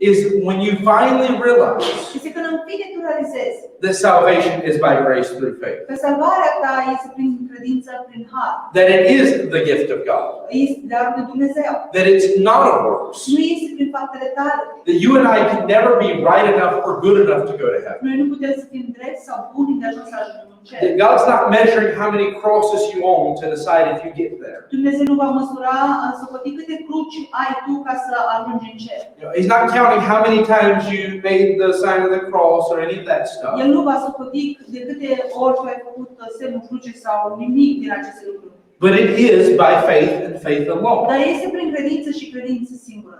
is when you finally realize este când în fine tu realizezi that salvation is by grace through faith, că salvarea ta este prin credință, prin har. that it is the gift of God, Este darul de Dumnezeu. that it's not of works, Nu este prin faptele tale. that you and I can never be right enough or good enough to go to heaven. Noi nu putem să fim drepți sau buni de ajuns să ajungem în cer. That God's not measuring how many crosses you own to decide if you get there. Dumnezeu nu va măsura socoti câte cruci ai tu ca să ajungi în cer. He's not counting how many times you made the sign of the cross or any of that stuff. El nu va socoti de câte ori tu ai făcut semnul crucii sau nimic din aceste lucruri. But it is by faith and faith alone. Dar este prin credință și credință singură.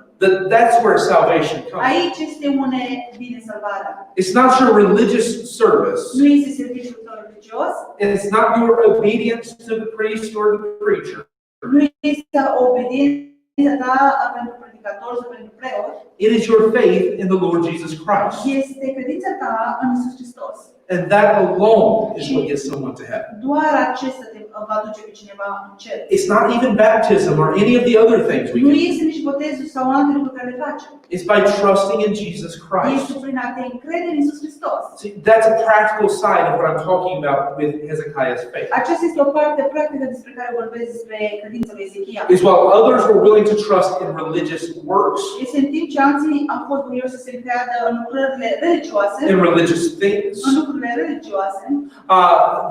That's where salvation comes. Aici este unde vine salvarea. It's not your religious service. Nu este serviciul tău religios, It's not your obedience to the priest or the preacher. nu este obediența ta pentru predicator sau pentru preot. It is your faith in the Lord Jesus Christ. Este credința ta în Iisus Hristos. And that alone is what gets someone to heaven. Doar acesta te va duce pe cineva în cer. It's not even baptism or any of the other things we Nu do. este nici botezul sau alte lucruri care le facem. It's by trusting in Jesus Christ. Este prin a te încrede în Iisus Hristos. See, that's a practical side of what I'm talking about with Hezekiah's faith. Aceasta este o parte practică despre care vorbesc despre credința lui Ezechia. Is while others were willing to trust in religious works, Este în timp ce alții au fost voioși să se încreadă în lucrările religioase, in religious things, în lucrurile religioase,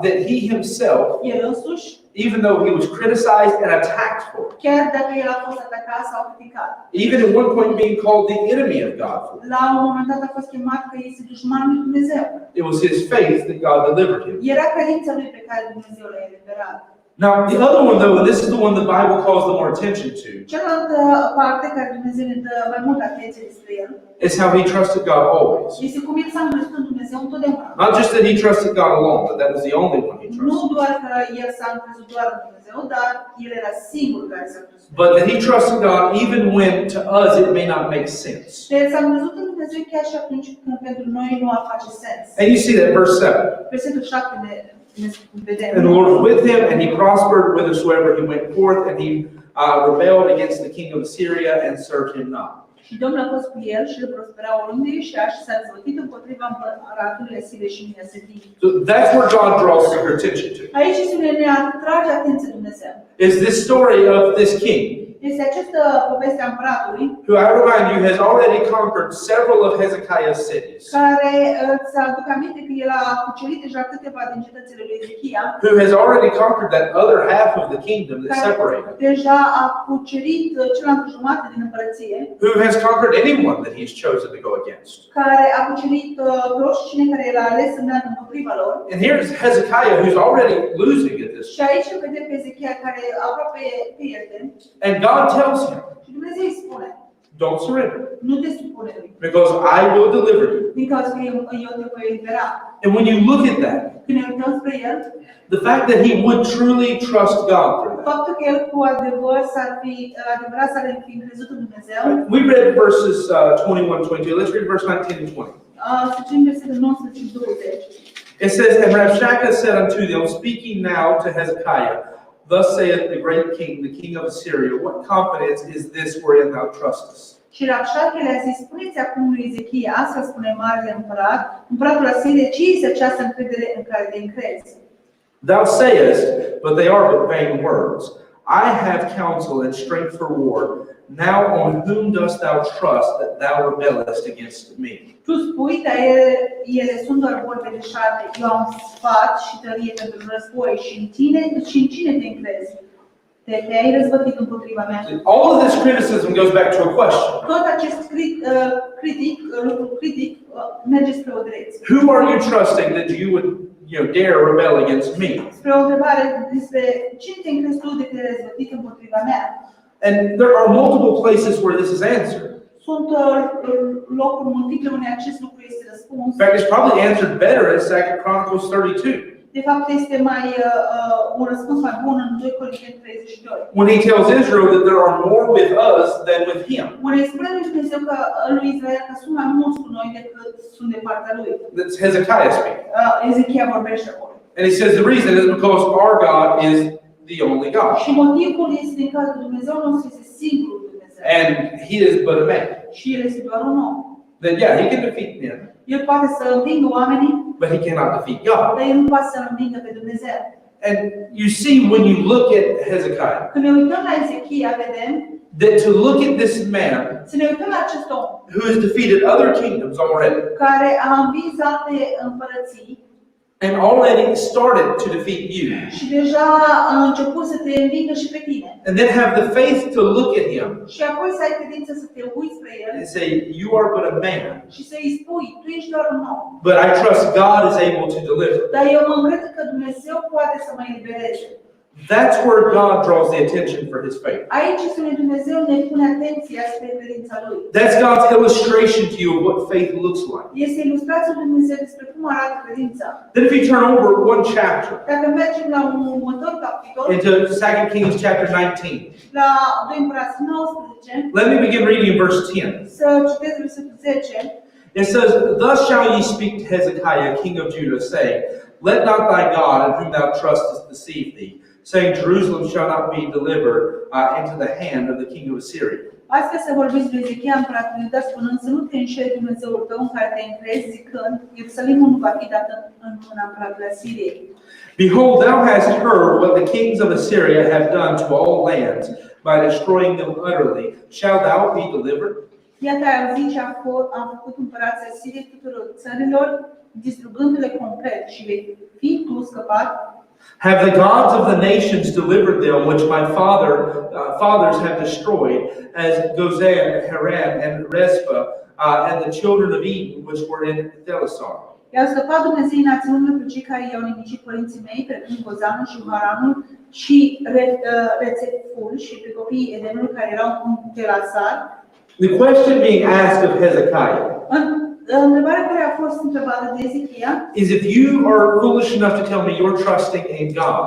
that he himself, el însuși, even though he was criticized and attacked for it, chiar dacă el a fost atacat sau criticat. even at one point being called the enemy of God for it, La un moment dat a fost chemat că este dușmanul lui Dumnezeu. it was his faith that God delivered him. Era credința lui pe care Dumnezeu l-a eliberat. Now, the other one, though, and this is the one the Bible calls the more attention to, Cealaltă parte care Dumnezeu ne dă mai multă atenție despre el is how he trusted God always. este cum el s-a încrezut în Dumnezeu întotdeauna. Not just that he trusted God alone, but that was the only one he Nu trusted. doar că el s-a încrezut doar în Dumnezeu, dar el era singurul care s-a încrezut. But that he trusted God even when to us it may not make sense. Deci s-a încrezut în Dumnezeu chiar și atunci când pentru noi nu ar face sens. And you see that verse 7. Versetul 7 ne vedem. And the Lord was with him, and he prospered whithersoever he went forth, and he rebelled against the king of Assyria and served him not. Și Domnul a fost cu el și îl prospera oriunde ieșea și s-a răzvătit împotriva împăratului Asiriei și Asiriei. So that's where God draws our attention to. Aici ne atrage atenția Dumnezeu. Is this story of this king, Este această poveste a împăratului who I remind you has already conquered several of Hezekiah's cities, care îți aduc aminte că el a cucerit deja câteva din cetățile lui Ezechia, who has already conquered that other half of the kingdom that care separated, deja a cucerit cealaltă jumătate din împărăție, who has conquered anyone that he's chosen to go against. care a cucerit pe oricine care l-a ales să meargă împotriva lor. And here's Hezekiah, who's already losing at this. Și aici îl vedem pe Ezechia care aproape pierde. And God tells him, Și Dumnezeu îi spune, don't surrender, nu te supune lui, because I will deliver you. din cauza că eu te voi elibera. And when you look at that, Când ne uităm spre el, the fact that he would truly trust God through that. faptul că el cu adevărat s-ar fi încrezut în Dumnezeu. We read verses 21-22. Let's read verse 19 and 20. Să citim versetul 19 și 20. It says, And Rabshakeh said unto them, speaking now to Hezekiah, Thus saith the great king, the king of Assyria, What confidence is this wherein thou trustest? Și Rabshakeh le-a zis, spuneți acum lui Ezechia, astfel spune marele împărat, împăratul Asiriei, ce este această încredere în care te încrezi? Thou sayest, but they are but vain words. I have counsel and strength for war. Now on whom dost thou trust that thou rebellest against me? Tu spui, dar ele sunt doar vorbe de șarte. Eu am sfat și tărie pentru război și în cine te încrezi? Te-ai răzbătit împotriva mea. All of this criticism goes back to a question. Tot acest lucru critic merge spre o direcție. Who are you trusting that you would dare rebel against me? Spre o întrebare despre cine te încrezi tu de te răzbătit împotriva mea. And there are multiple places where this is answered. Sunt locuri multiple unde acest lucru este răspuns. In fact, it's probably answered better in 2 Chronicles 32. De fapt, este mai un răspuns mai bun în 2 Corinteni 32. When he tells Israel that there are more with us than with him. Unde spune lui Dumnezeu că lui Israel că sunt mai mulți cu noi decât sunt de partea lui. That's Hezekiah speaking. Ezechia vorbește acolo. And he says the reason is because our God is the only God. Și motivul este din cauza că Dumnezeu nostru este singurul Dumnezeu. And he is but a man. Și el este doar un om. Then yeah, he can defeat men, El poate să învingă oamenii, but he cannot defeat God. dar el nu poate să învingă pe Dumnezeu. And you see when you look at Hezekiah, Când ne uităm la Ezechia, vedem that to look at this man să ne uităm la acest om who has defeated other kingdoms already, care a învins alte împărății and already started to defeat you, și deja a început să te învingă și pe tine. and then have the faith to look at him Și apoi să ai credință să te uiți spre el and say, you are but a man, și să-i spui, tu ești doar un om. but I trust God is able to deliver. Dar eu mă încred că Dumnezeu poate să mă elibereze. That's where God draws the attention for his faith. Aici spune Dumnezeu ne pune atenția spre credința lui. That's God's illustration to you of what faith looks like. Este ilustrația lui Dumnezeu despre cum arată credința. Then if you turn over one chapter Dacă mergem la un următor capitol, into 2 Kings chapter 19, la 2 Împărați 19, let me begin reading in verse 10. să citesc versetul 10. It says, Thus shall ye speak to Hezekiah, king of Judah, saying, Let not thy God, in whom thou trustest, deceive thee, saying Jerusalem shall not be delivered into the hand of the king of Assyria. Astfel să vorbiți lui Ezechia, împăratul Iuda, spunând să nu te înșeli Dumnezeul tău în care te încrezi, zicând, Ierusalimul nu va fi dat în mâna împăratului Asiriei. Behold, thou hast heard what the kings of Assyria have done to all lands by destroying them utterly. Shall thou be delivered? Iată, ai auzit ce a făcut împărații Asiriei tuturor țărilor, distrugându-le complet, și vei fi tu scăpat? Have the gods of the nations delivered them, which my fathers have destroyed, as Gozan, Haran, and Rezpah, and the children of Eden, which were in Thelasar? I-au scăpat Dumnezei națiunilor pe cei care i-au nimicit părinții mei, precum Gozanul și Haranul și Rețeful și pe copiii Edenului care erau în Telasar. The question being asked of Hezekiah Întrebarea care a fost întrebată de Ezechia is, if you are foolish enough to tell me you're trusting in God,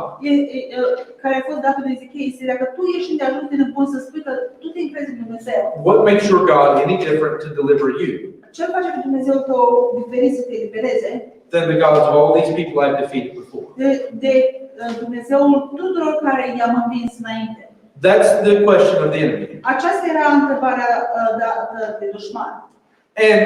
care a fost dată de Ezechia este dacă tu ești îndeajuns de nebun să spui că tu te încrezi în Dumnezeu. what makes your God any different to deliver you Ce face pe Dumnezeu tău diferit să te elibereze than the gods of all these people I've defeated before? de Dumnezeul tuturor care i-am învins înainte? That's the question of the enemy. Aceasta era întrebarea dată de dușman. And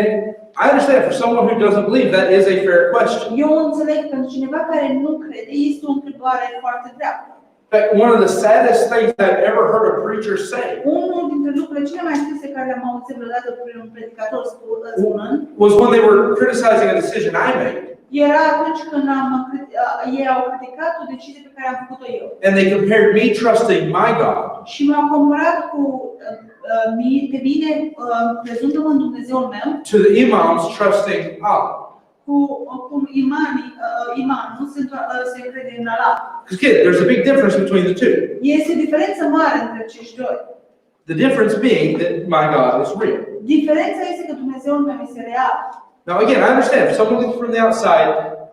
I understand for someone who doesn't believe, that is a fair question. Eu înțeleg că pentru cineva care nu crede este o întrebare foarte dreaptă. In fact, one of the saddest things I've ever heard a preacher say Unul dintre lucrurile cele mai triste care le-am auzit vreodată prin un predicator spunând was when they were criticizing a decision I made. era atunci când ei au criticat o decizie pe care am făcut-o eu. And they compared me trusting my God Și m-au comparat cu pe mine, crezându-mă în Dumnezeul meu, to the imams trusting Allah. cum imanul se încrede în Allah. Because again, there's a big difference between the two. Este o diferență mare între acești doi. The difference being that my God is real. Diferența este că Dumnezeul meu este real. Now again, I understand, if someone looks from the outside,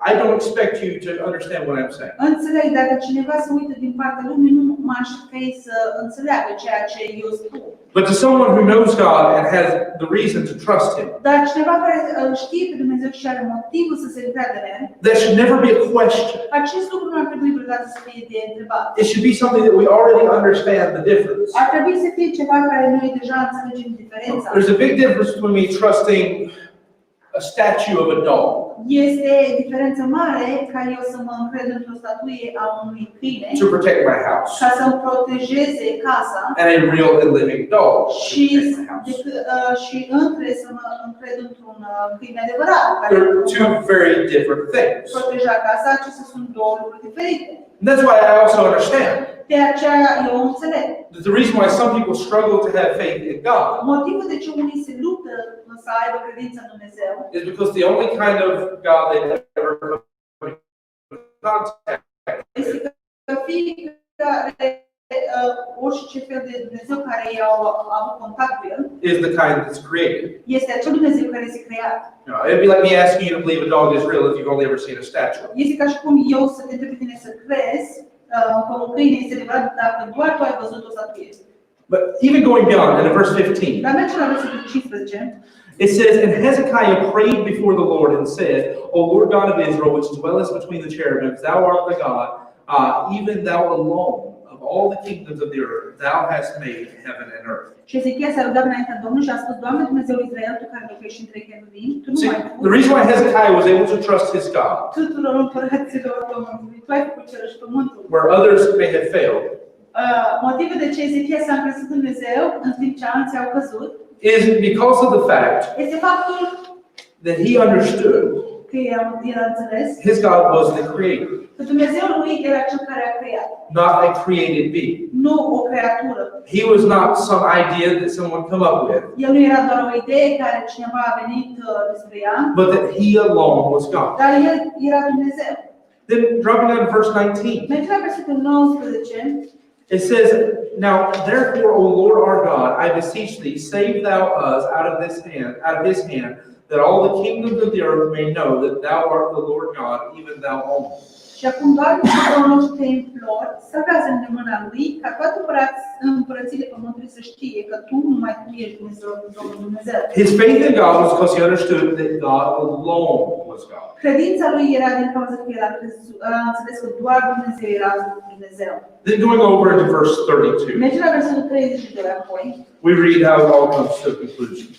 I don't expect you to understand what I'm saying. Înțeleg, dacă cineva se uită din partea lumii, nu mă aștept ca ei să înțeleagă ceea ce eu spun. But to someone who knows God and has the reason to trust Him, Dar cineva care știe pe Dumnezeu și are motivul să se încredă în El, that should never be a question. acest lucru nu ar trebui vreodată să fie de întrebat. It should be something that we already understand the difference. Ar trebui să fie ceva care noi deja înțelegem diferența. There's a big difference between me trusting a statue of a dog Este diferență mare ca eu să mă încred într-o statuie a unui câine to protect my house ca să-mi protejeze casa and a real and living dog to și, protect my house. și între să mă încred într-un câine adevărat care They're two very different things. proteja casa. Acestea sunt două lucruri diferite. And that's why I also understand De aceea eu înțeleg. that the reason why some people struggle to have faith in God Motivul de ce unii se luptă să aibă credință în Dumnezeu is because the only kind of God they ever come in contact este că fiecare orice fel de Dumnezeu care i-au avut contact cu El is the kind that's created. este acel Dumnezeu care este creat. You know, it'd be like me asking you to believe a dog is real if you've only ever seen a statue. Este ca și cum eu să te întreb pe tine să crezi că un câine este adevărat dacă doar tu ai văzut o statuie. But even going beyond, in verse 15, Dar mergem la versetul 15. it says, And Hezekiah prayed before the Lord and said, O Lord God of Israel, which dwellest between the cherubims, thou art the God, even thou alone, of all the kingdoms of the earth, thou hast made heaven and earth. Și Ezechia s-a rugat înaintea Domnului și a spus, Doamne Dumnezeul Israel, Tu care locuiești între cheruvimi, Tu nu See, mai the reason why Hezekiah was able to trust his God, tuturor împăraților Pământului, Tu ai făcut cerul și pământul. where others may have failed, Motivul de ce Ezechia s-a încredit în Dumnezeu, în timp ce alții au căzut, is because of the fact este faptul that he understood că el a înțeles his God was the creator, că Dumnezeul lui era cel care a creat, not a created being. nu o creatură. He was not some idea that someone come up with, El nu era doar o idee care cineva a venit despre ea, but that he alone was God. dar el era Dumnezeu. Then dropping down to verse 19, Mergem la versetul 19. it says, Now therefore, O Lord our God, I beseech thee, save thou us out of his hand, that all the kingdoms of the earth may know that thou art the Lord God, even thou only. Și acum doar proroci templor salvează în mâna lui, ca toate împărățile pământului să știe că tu, numai tu ești Dumnezeu. His faith in God was because he understood that God alone was God. Credința lui era din cauza că el a înțeles că doar Dumnezeu era Dumnezeu. Then going over into verse 32, Mergem la versetul 32 apoi we read how it all comes to a conclusion.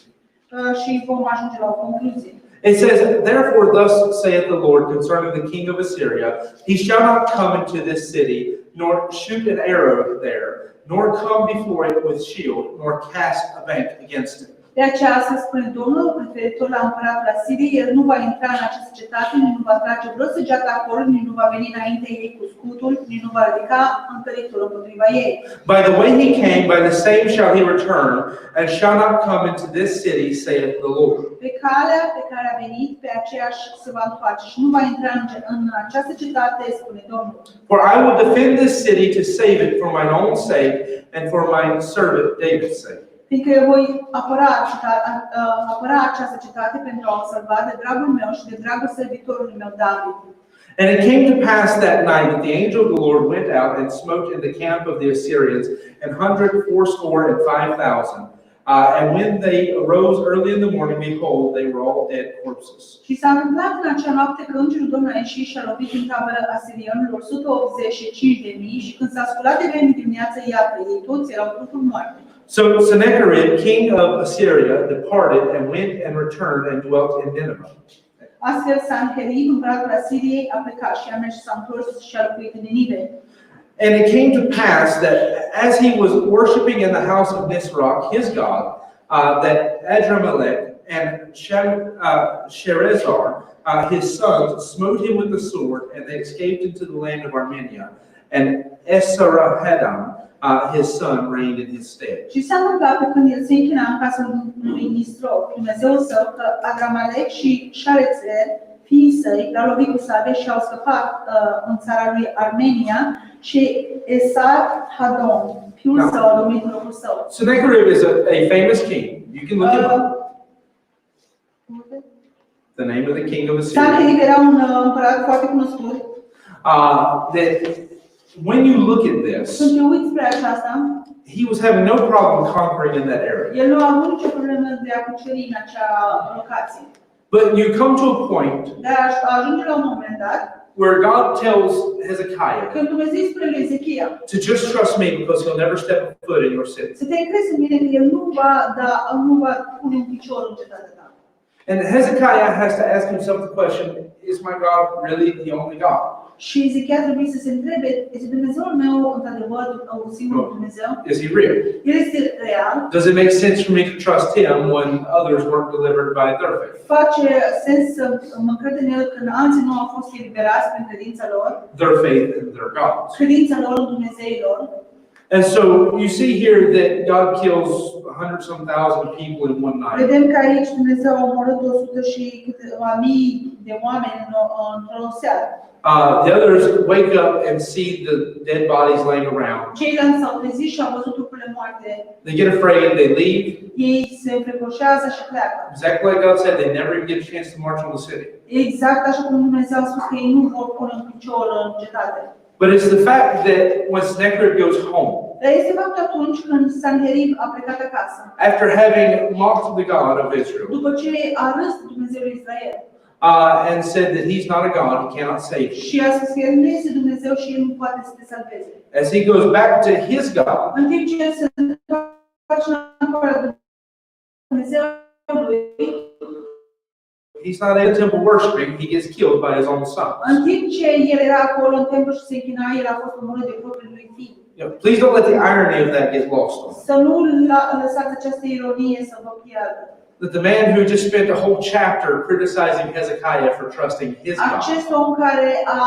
și vom ajunge la o concluzie. It says, "Therefore thus saith the Lord concerning the king of Assyria, he shall not come into this city, nor shoot an arrow there, nor come before it with shield, nor cast a bank against it." De aceea să spune Domnul, referitor la împăratul Asiriei, el nu va intra în această cetate, nici nu va trage vreo săgeată acolo, nici nu va veni înainte ei cu scutul, nici nu va ridica întăritul împotriva ei. By the way he came, by the same shall he return, and shall not come into this city, saith the Lord. Pe calea pe care a venit, pe aceeași se va întoarce și nu va intra în această cetate, spune Domnul. For I will defend this city to save it for mine own sake, and for my servant David's sake. Fiindcă eu voi apăra această cetate pentru a o salva de dragul meu și de dragul servitorului meu David. And it came to pass that night that the angel of the Lord went out and smote in the camp of the Assyrians 185,000. And when they arose early in the morning, behold, they were all dead corpses. Și s-a întâmplat în acea noapte că îngerul Domnului a ieșit și a lovit în tabăra asirianilor 185.000 și când s-a sculat de vreme dimineață, iată, ei toți erau trupuri moarte. So Sennacherib, king of Assyria, departed and went and returned and dwelt in Nineveh. Astfel, Sanherib, împăratul Asiriei, a plecat și a mers și s-a întors și a locuit în Ninive. And it came to pass that as he was worshiping in the house of Nisroch, his god, that Adramelech and Sherezar, his sons, smote him with the sword, and they escaped into the land of Armenia. And Esarhaddon, his son, reigned in his stead. Și s-a întâmplat că când el se închina în casa lui Nisroch, Dumnezeul său, că Adramelech și Sharezer, fiii săi, l-au lovit cu sabie și au scăpat în țara lui Armenia și Esarhaddon, fiul său, a domnit în locul său. Sennacherib is a famous king. You can look him up. The name of the king of Assyria. Sanherib era un împărat foarte cunoscut. That when you look at this, Când te uiți spre aceasta, he was having no problem conquering in that area. el nu a avut nicio problemă de a cuceri în acea locație. But you come to a point Dar ajunge la un moment dat, where God tells Hezekiah când Dumnezeu îi spune lui Hezekiah to just trust me because he'll never step a foot in your city. să te încrezi în mine că el nu va pune un picior în cetatea ta. And Hezekiah has to ask himself the question, is my God really the only God? Și Hezekiah trebuie să se întrebe, este Dumnezeul meu într-adevăr un singur Dumnezeu? Is he real? El este real? Does it make sense for me to trust him when others weren't delivered by their faith? Face sens să mă încred în el când alții nu au fost eliberați prin credința lor, Their faith in their gods. credința lor în Dumnezeilor. And so you see here that God kills 100-some thousand people in one night. Vedem că aici Dumnezeu a omorât 100 și câteva mii de oameni într-o seară. The others wake up and see the dead bodies laying around. Ceilalți s-au trezit și au văzut trupurile moarte. They get afraid, they leave. Ei se înfricoșează și pleacă. Exactly like God said, they never even get a chance to march on the city. Exact așa cum Dumnezeu a spus că ei nu vor pune un picior în cetate. But it's the fact that when Sennacherib goes home, Dar este faptul atunci când Sanherib a plecat acasă, after having mocked the God of Israel, după ce a râs Dumnezeul Israel and said that he's not a God, he cannot save you. și a spus că el nu este Dumnezeu și el nu poate să te salveze. As he goes back to his God, În timp ce el se întoarce înapoi la Dumnezeului, he's not in the temple worshiping, he gets killed by his own son. în timp ce el era acolo în templu și se închina, el a fost omorât de propriul lui fiu. Please don't let the irony of that get lost on you. Să nu lăsați această ironie să vă piardă. That the man who just spent a whole chapter criticizing Hezekiah for trusting his God, Acest om care a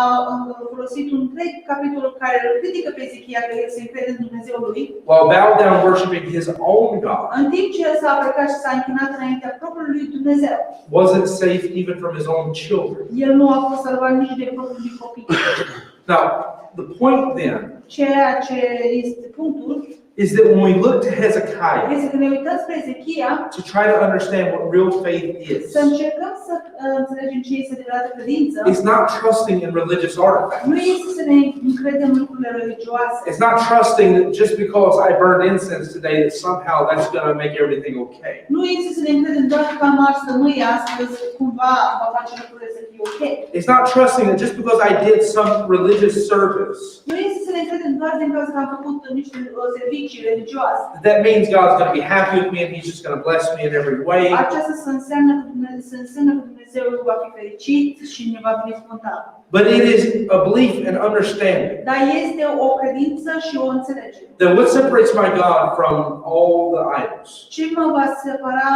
folosit un întreg capitol care îl critică pe Hezekiah că el se încrede în Dumnezeul lui, while bowed down worshiping his own God, în timp ce el s-a aplecat și s-a închinat înaintea propriului lui Dumnezeu, wasn't safe even from his own children. el nu a fost salvat nici de propriul copii. Now, the point then Ceea ce este punctul is that when we look to Hezekiah este că ne uităm spre Ezechia, to try to understand what real faith is, să încercăm să înțelegem ce este adevărată credință. it's not trusting in religious artifacts. Nu este să ne încredem în lucrurile religioase. It's not trusting that just because I burned incense today that somehow that's going to make everything okay. Nu este să ne încredem doar că am ars tămâie astăzi, cumva va face lucrurile să fie ok. It's not trusting that just because I did some religious service, Nu este să ne încredem doar din cauza că am făcut niște servicii religioase. that means God's going to be happy with me and He's just going to bless me in every way. Aceasta să înseamnă că Dumnezeu va fi fericit și ne va binecuvânta. But it is a belief and understanding Dar este o credință și o înțelegere. that what separates my God from all the idols Ce mă va separa,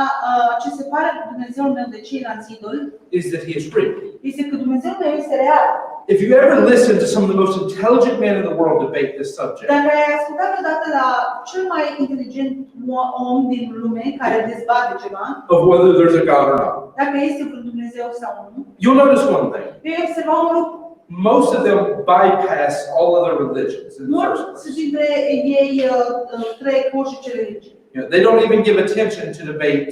ce separă Dumnezeul meu de ceilalți idoli, is that He is real. este că Dumnezeul meu este real. If you ever listen to some of the most intelligent men in the world debate this subject, Dacă ai ascultat odată la cel mai inteligent om din lume care dezbate ceva, of whether there's a God or not, dacă este un Dumnezeu sau nu, you'll notice one thing. vei observa un lucru. Most of them bypass all other religions in the first Mulți place. dintre ei trec orice religie. They don't even give attention to debate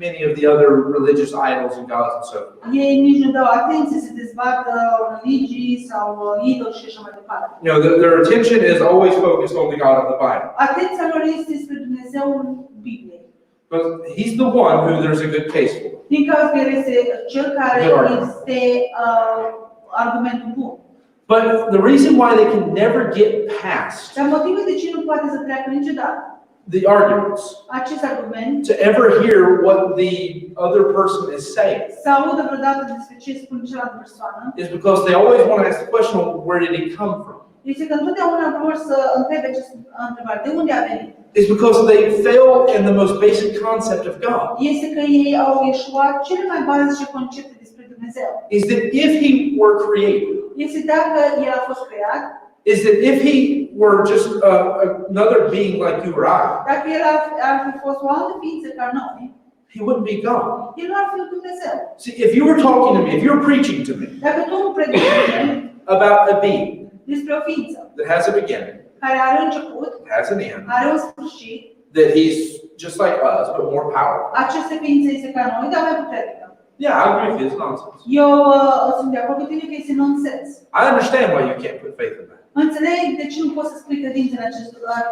many of the other religious idols and gods and so forth. Ei nici nu dau atenție să dezbată religii sau idoli și așa mai departe. Their attention is always focused on the God of the Bible. Atenția lor este spre Dumnezeul Bibliei. But He's the one who there's a good case for. Din cauza că El este cel care Good argument. este argumentul bun. But the reason why they can never get past Dar motivul de ce nu poate să treacă niciodată the arguments, acest argument, to ever hear what the other person is saying, să audă vreodată despre ce spune cealaltă persoană, is because they always want to ask the question, well, where did He come from? este că întotdeauna vor să întrebe această întrebare. De unde a venit? It's because they fail in the most basic concept of God. Este că ei au eșuat cele mai bazice concepte despre Dumnezeu. Is that if He were created, Este dacă El a fost creat, is that if He were just another being like you or I, dacă El ar fi fost o altă ființă ca noi, He wouldn't be God. El nu ar fi Dumnezeu. See, if you were talking to me, if you were preaching to me Dacă tu îmi predici about a being despre o ființă that has a beginning, care are început, has an end, are un sfârșit, that He's just like us, but more powerful. aceste ființe este ca noi, dar mai puternică. Yeah, I agree with you, it's nonsense. Eu sunt de acord cu tine că este nonsens. I understand why you can't put faith in that. Înțeleg de ce nu poți să spui credință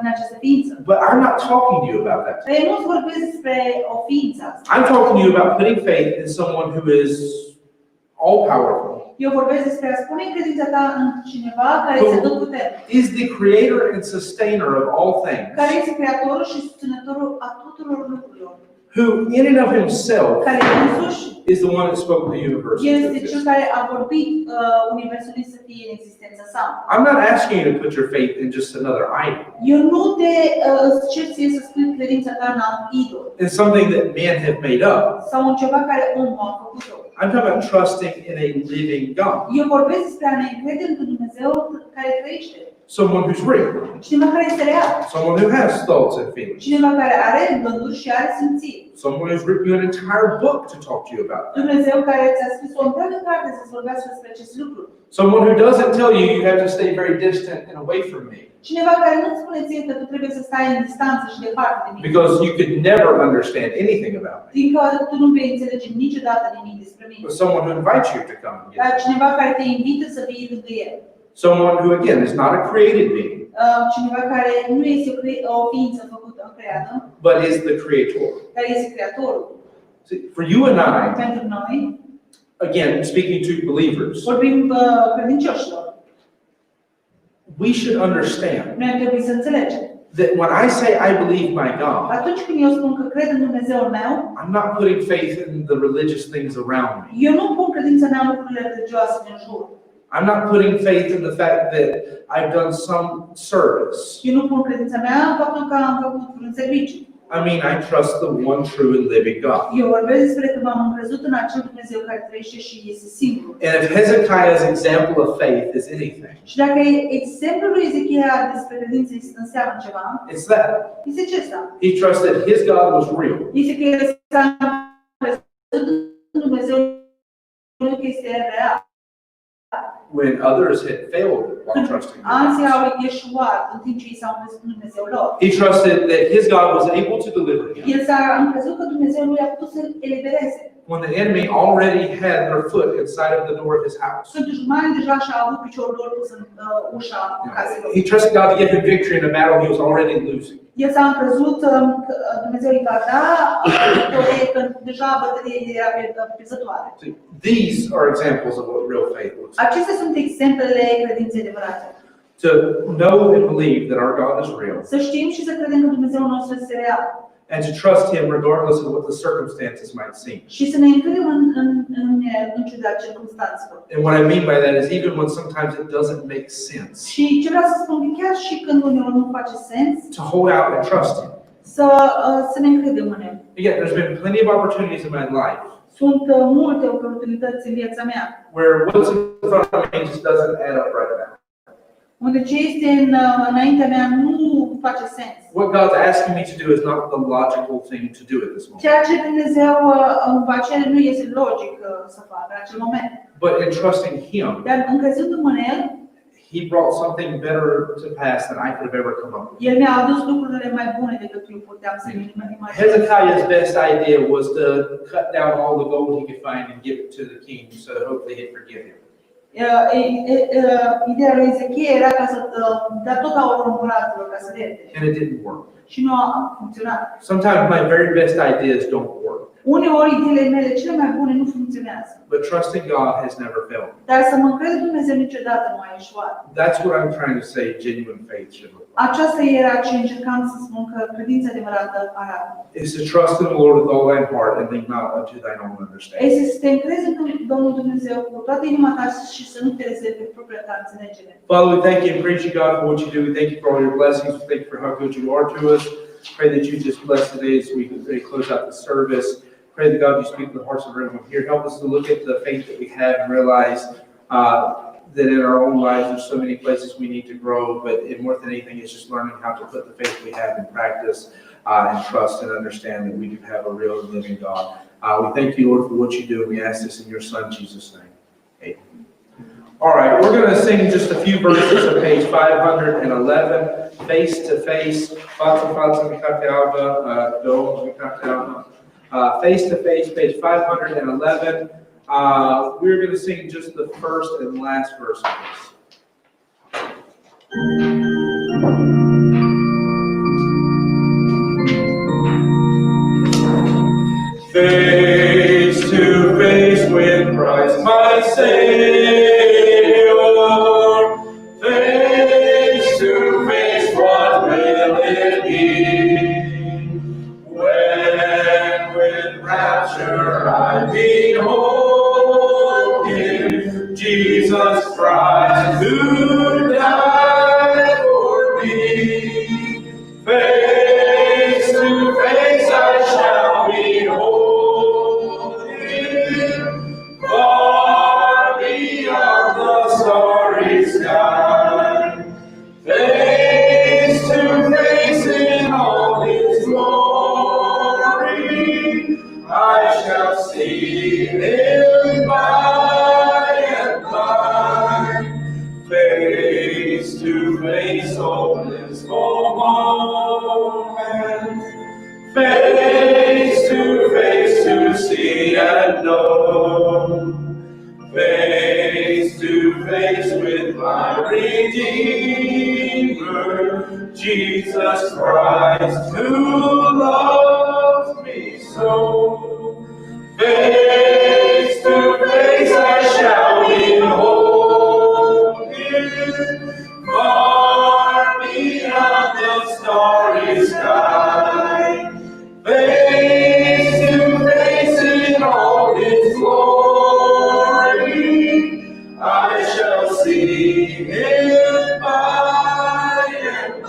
în această ființă. But I'm not talking to you about that. Dar eu nu-ți vorbesc despre o ființă asta. I'm talking to you about putting faith in someone who is all-powerful, Eu vorbesc despre a spune credința ta în cineva care este tot puternic, is the creator and sustainer of all things, care este creatorul și susținătorul a tuturor lucrurilor, who in and of Himself care însuși is the one that spoke the universe into este cel existence. care a vorbit universului să fie în existența sa. I'm not asking you to put your faith in just another idol, Eu nu te cer ție să spui credința ta în alt idol in something that men have made up. sau în ceva care omul a făcut-o. I'm talking about trusting in a living God, Eu vorbesc despre a ne încrede în Dumnezeu care trăiește, someone who's real, cineva care este real, someone who has thoughts and feelings, cineva care are gânduri și are simțiri, someone who's written you an entire book to talk to you about that, Dumnezeu care ți-a scris o întreagă carte să-ți vorbească despre acest lucru, someone who doesn't tell you you have to stay very distant and away from me, cineva care nu-ți spune ție că tu trebuie să stai în distanță și departe de mine, because you could never understand anything about me, din cauza că tu nu vei înțelege niciodată nimic despre mine, but someone who invites you to come and get dar me. cineva care te invită să vii lângă el, Someone who, again, is not a created being, cineva care nu este o ființă făcută, creată, but is the creator. dar este creatorul. See, for you and I, Pentru noi, again, speaking to believers, vorbim credincioșilor, we should understand noi ar trebui să înțelegem. that when I say I believe my God, Atunci când eu spun că cred în Dumnezeul meu, I'm not putting faith in the religious things around me. eu nu pun credința mea în lucrurile religioase din jur. I'm not putting faith in the fact that I've done some service. Eu nu pun credința mea în faptul că am făcut un serviciu. I mean, I trust the one true and living God. Eu vorbesc despre că m-am încrezut în acel Dumnezeu care trăiește și este singur. And if Hezekiah's example of faith is anything, Și dacă exemplul lui Ezechia despre credință înseamnă ceva, it's that. este acesta. He trusted his God was real. Este că el s-a încrezut în Dumnezeu că este real. when others had failed while trusting Alții God. au ieșuat în timp ce i s-au crezut Dumnezeu lor. He trusted that his God was able to deliver him El s-a încrezut că Dumnezeu lui a putut să-l elibereze. when the enemy already had their foot inside of the door of his house. Când dușmanii deja și-au avut piciorul lor pus în ușa casei lor. He trusted God to give him victory in a battle he was already losing. El s-a încrezut că Dumnezeu îi va da victorie când deja bătălia era pierzătoare. These are examples of what real faith looks like. Acestea sunt exemplele credinței adevărate. To know and believe that our God is real, Să știm și să credem că Dumnezeu nostru este real. and to trust him regardless of what the circumstances might seem. Și să ne încredem în ciuda circumstanțelor. And what I mean by that is even when sometimes it doesn't make sense, Și ce vreau să spun, chiar și când uneori nu face sens, to hold out and trust him. să ne încredem în El. Again, there's been plenty of opportunities in my life Sunt multe oportunități în viața mea, where what's in front of me just doesn't add up right now. unde ce este înaintea mea nu face sens. What God's asking me to do is not the logical thing to do at this moment. Ceea ce Dumnezeu îmi va cere nu este logic să fac în acel moment. But in trusting him, Dar încrezându-mă în El, he brought something better to pass than I could have ever come up with. El mi-a adus lucrurile mai bune decât eu puteam să le imaginez. Hezekiah's best idea was to cut down all the gold he could find and give it to the king so that hopefully he'd forgive him. Ideea lui Hezekiah era ca să dea tot aurul împăraților ca să le ierte. And it didn't work. Și nu a funcționat. Sometimes my very best ideas don't work. Uneori ideile mele cele mai bune nu funcționează. But trusting God has never failed me. Dar să mă încred în Dumnezeu niciodată nu a ieșuat. That's what I'm trying to say genuine faith should look like. Aceasta era ce încercam să spun că credința adevărată arată. Is to trust in the Lord with all thine heart and lean not unto thine own understanding. Este să te încrezi în Domnul Dumnezeu cu toată inima ta și să nu te rezervi pe propria ta înțelegere. Father, we thank you and praise you, God, for what you do. We thank you for all your blessings. We thank you for how good you are to us. Pray that you just bless today as we close out the service. Pray that God, you speak to the hearts of everyone here. Help us to look at the faith that we have and realize that in our own lives there's so many places we need to grow, but more than anything, it's just learning how to put the faith we have in practice and trust and understand that we do have a real and living God. We thank you, Lord, for what you do. We ask this in your Son, Jesus' name. Amen. All right, we're going to sing just a few verses of page 511, Face to Face, Face to Face, page 511. We're going to sing just the first and last verse of this. Face to face with Christ, my Savior. Face to face, what will it be? When with rapture I behold Him, Jesus Christ, who died for me. Face to face I shall behold Him, far beyond the starry sky. Face to face in all His glory, I shall see Him by and by. Face to face, oh blissful moment. Face to see and know. Face to face with my Redeemer, Jesus Christ, who loves me so. Face to face I shall behold Him, far beyond the starry sky. Face to face in all His glory, I shall see Him by and by.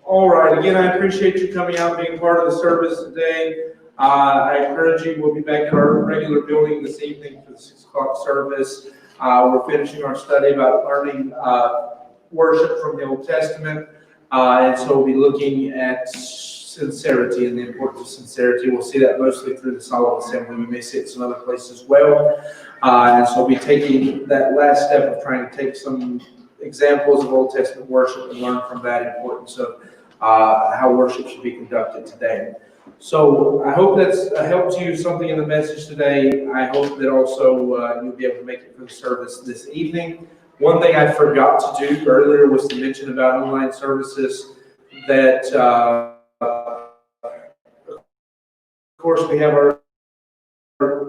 All right, again, I appreciate you coming out and being part of the service today. I encourage you, we'll be back at our regular building this evening for the 6 o'clock service. We're finishing our study about learning worship from the Old Testament. And so we'll be looking at sincerity and the importance of sincerity. We'll see that mostly through the Solemn Assembly. We may see it some other places as well. And so we'll be taking that last step of trying to take some examples of Old Testament worship and learn from that importance of how worship should be conducted today. So I hope that's helped you something in the message today. I hope that also you'll be able to make it for the service this evening. One thing I forgot to do earlier was to mention about online services that, of course, we have our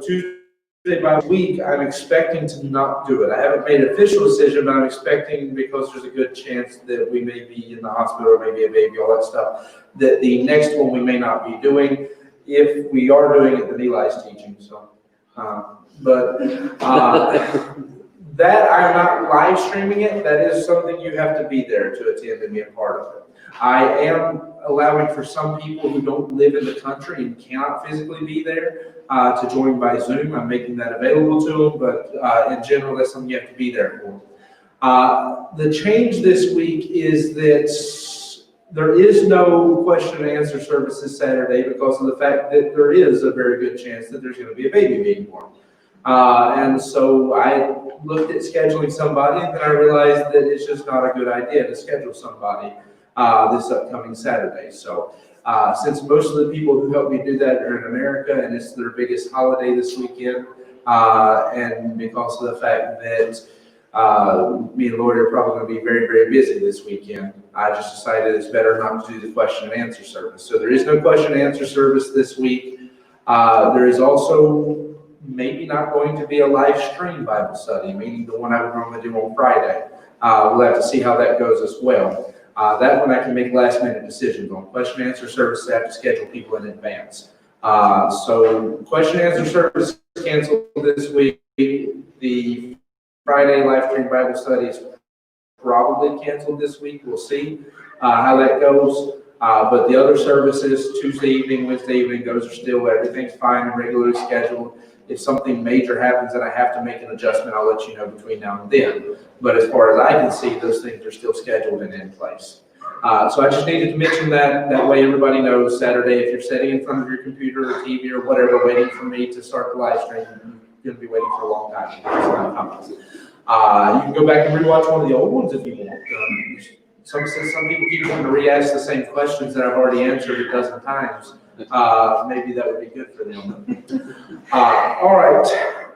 Tuesday by week. I'm expecting to not do it. I haven't made an official decision, but I'm expecting, because there's a good chance that we may be in the hospital or maybe a baby, all that stuff, that the next one we may not be doing. If we are doing it, then Eli's teaching. So, that I'm not live streaming it. That is something you have to be there to attend and be a part of it. I am allowing for some people who don't live in the country and cannot physically be there to join by Zoom. I'm making that available to them, but in general, that's something you have to be there for. The change this week is that there is no question and answer service this Saturday because of the fact that there is a very good chance that there's going to be a baby being born. And so I looked at scheduling somebody, and then I realized that it's just not a good idea to schedule somebody this upcoming Saturday. So since most of the people who help me do that are in America, and it's their biggest holiday this weekend, and because of the fact that me and Lory are probably going to be very, very busy this weekend, I just decided it's better not to do the question and answer service. So there is no question and answer service this week. There is also maybe not going to be a live stream Bible study, meaning the one I would normally do on Friday. We'll have to see how that goes as well. That one I can make last minute decisions on. Question and answer service, I have to schedule people in advance. So question and answer service canceled this week. The Friday live stream Bible study is probably canceled this week. We'll see how that goes. But the other services, Tuesday evening, Wednesday evening, those are still, everything's fine and regularly scheduled. If something major happens and I have to make an adjustment, I'll let you know between now and then. But as far as I can see, those things are still scheduled and in place. So I just needed to mention that. That way everybody knows Saturday, if you're sitting in front of your computer or TV or whatever, waiting for me to start the live stream, you're going to be waiting for a long time. You can go back and rewatch one of the old ones if you want. Some people keep wanting to re-ask the same questions that I've already answered a dozen times. Maybe that would be good for them. All right.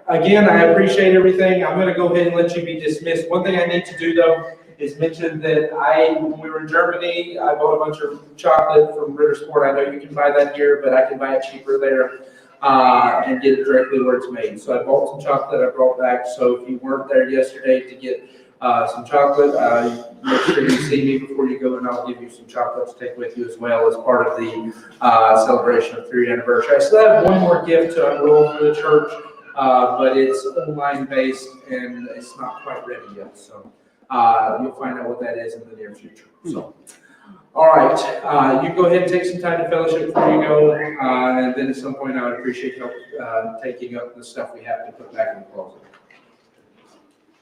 Again, I appreciate everything. I'm going to go ahead and let you be dismissed. One thing I need to do, though, is mention that when we were in Germany, I bought a bunch of chocolate from Rittersport. I know you can buy that here, but I can buy it cheaper there and get it directly where it's made. So I bought some chocolate I brought back. So if you weren't there yesterday to get some chocolate, make sure you see me before you go, and I'll give you some chocolate to take with you as well as part of the celebration of 3rd anniversary. I still have one more gift to unroll for the church, but it's online based and it's not quite ready yet. So you'll find out what that is in the near future. So, all right, you go ahead and take some time to fellowship before you go, and then at some point I would appreciate help taking up the stuff we have to put back in the closet.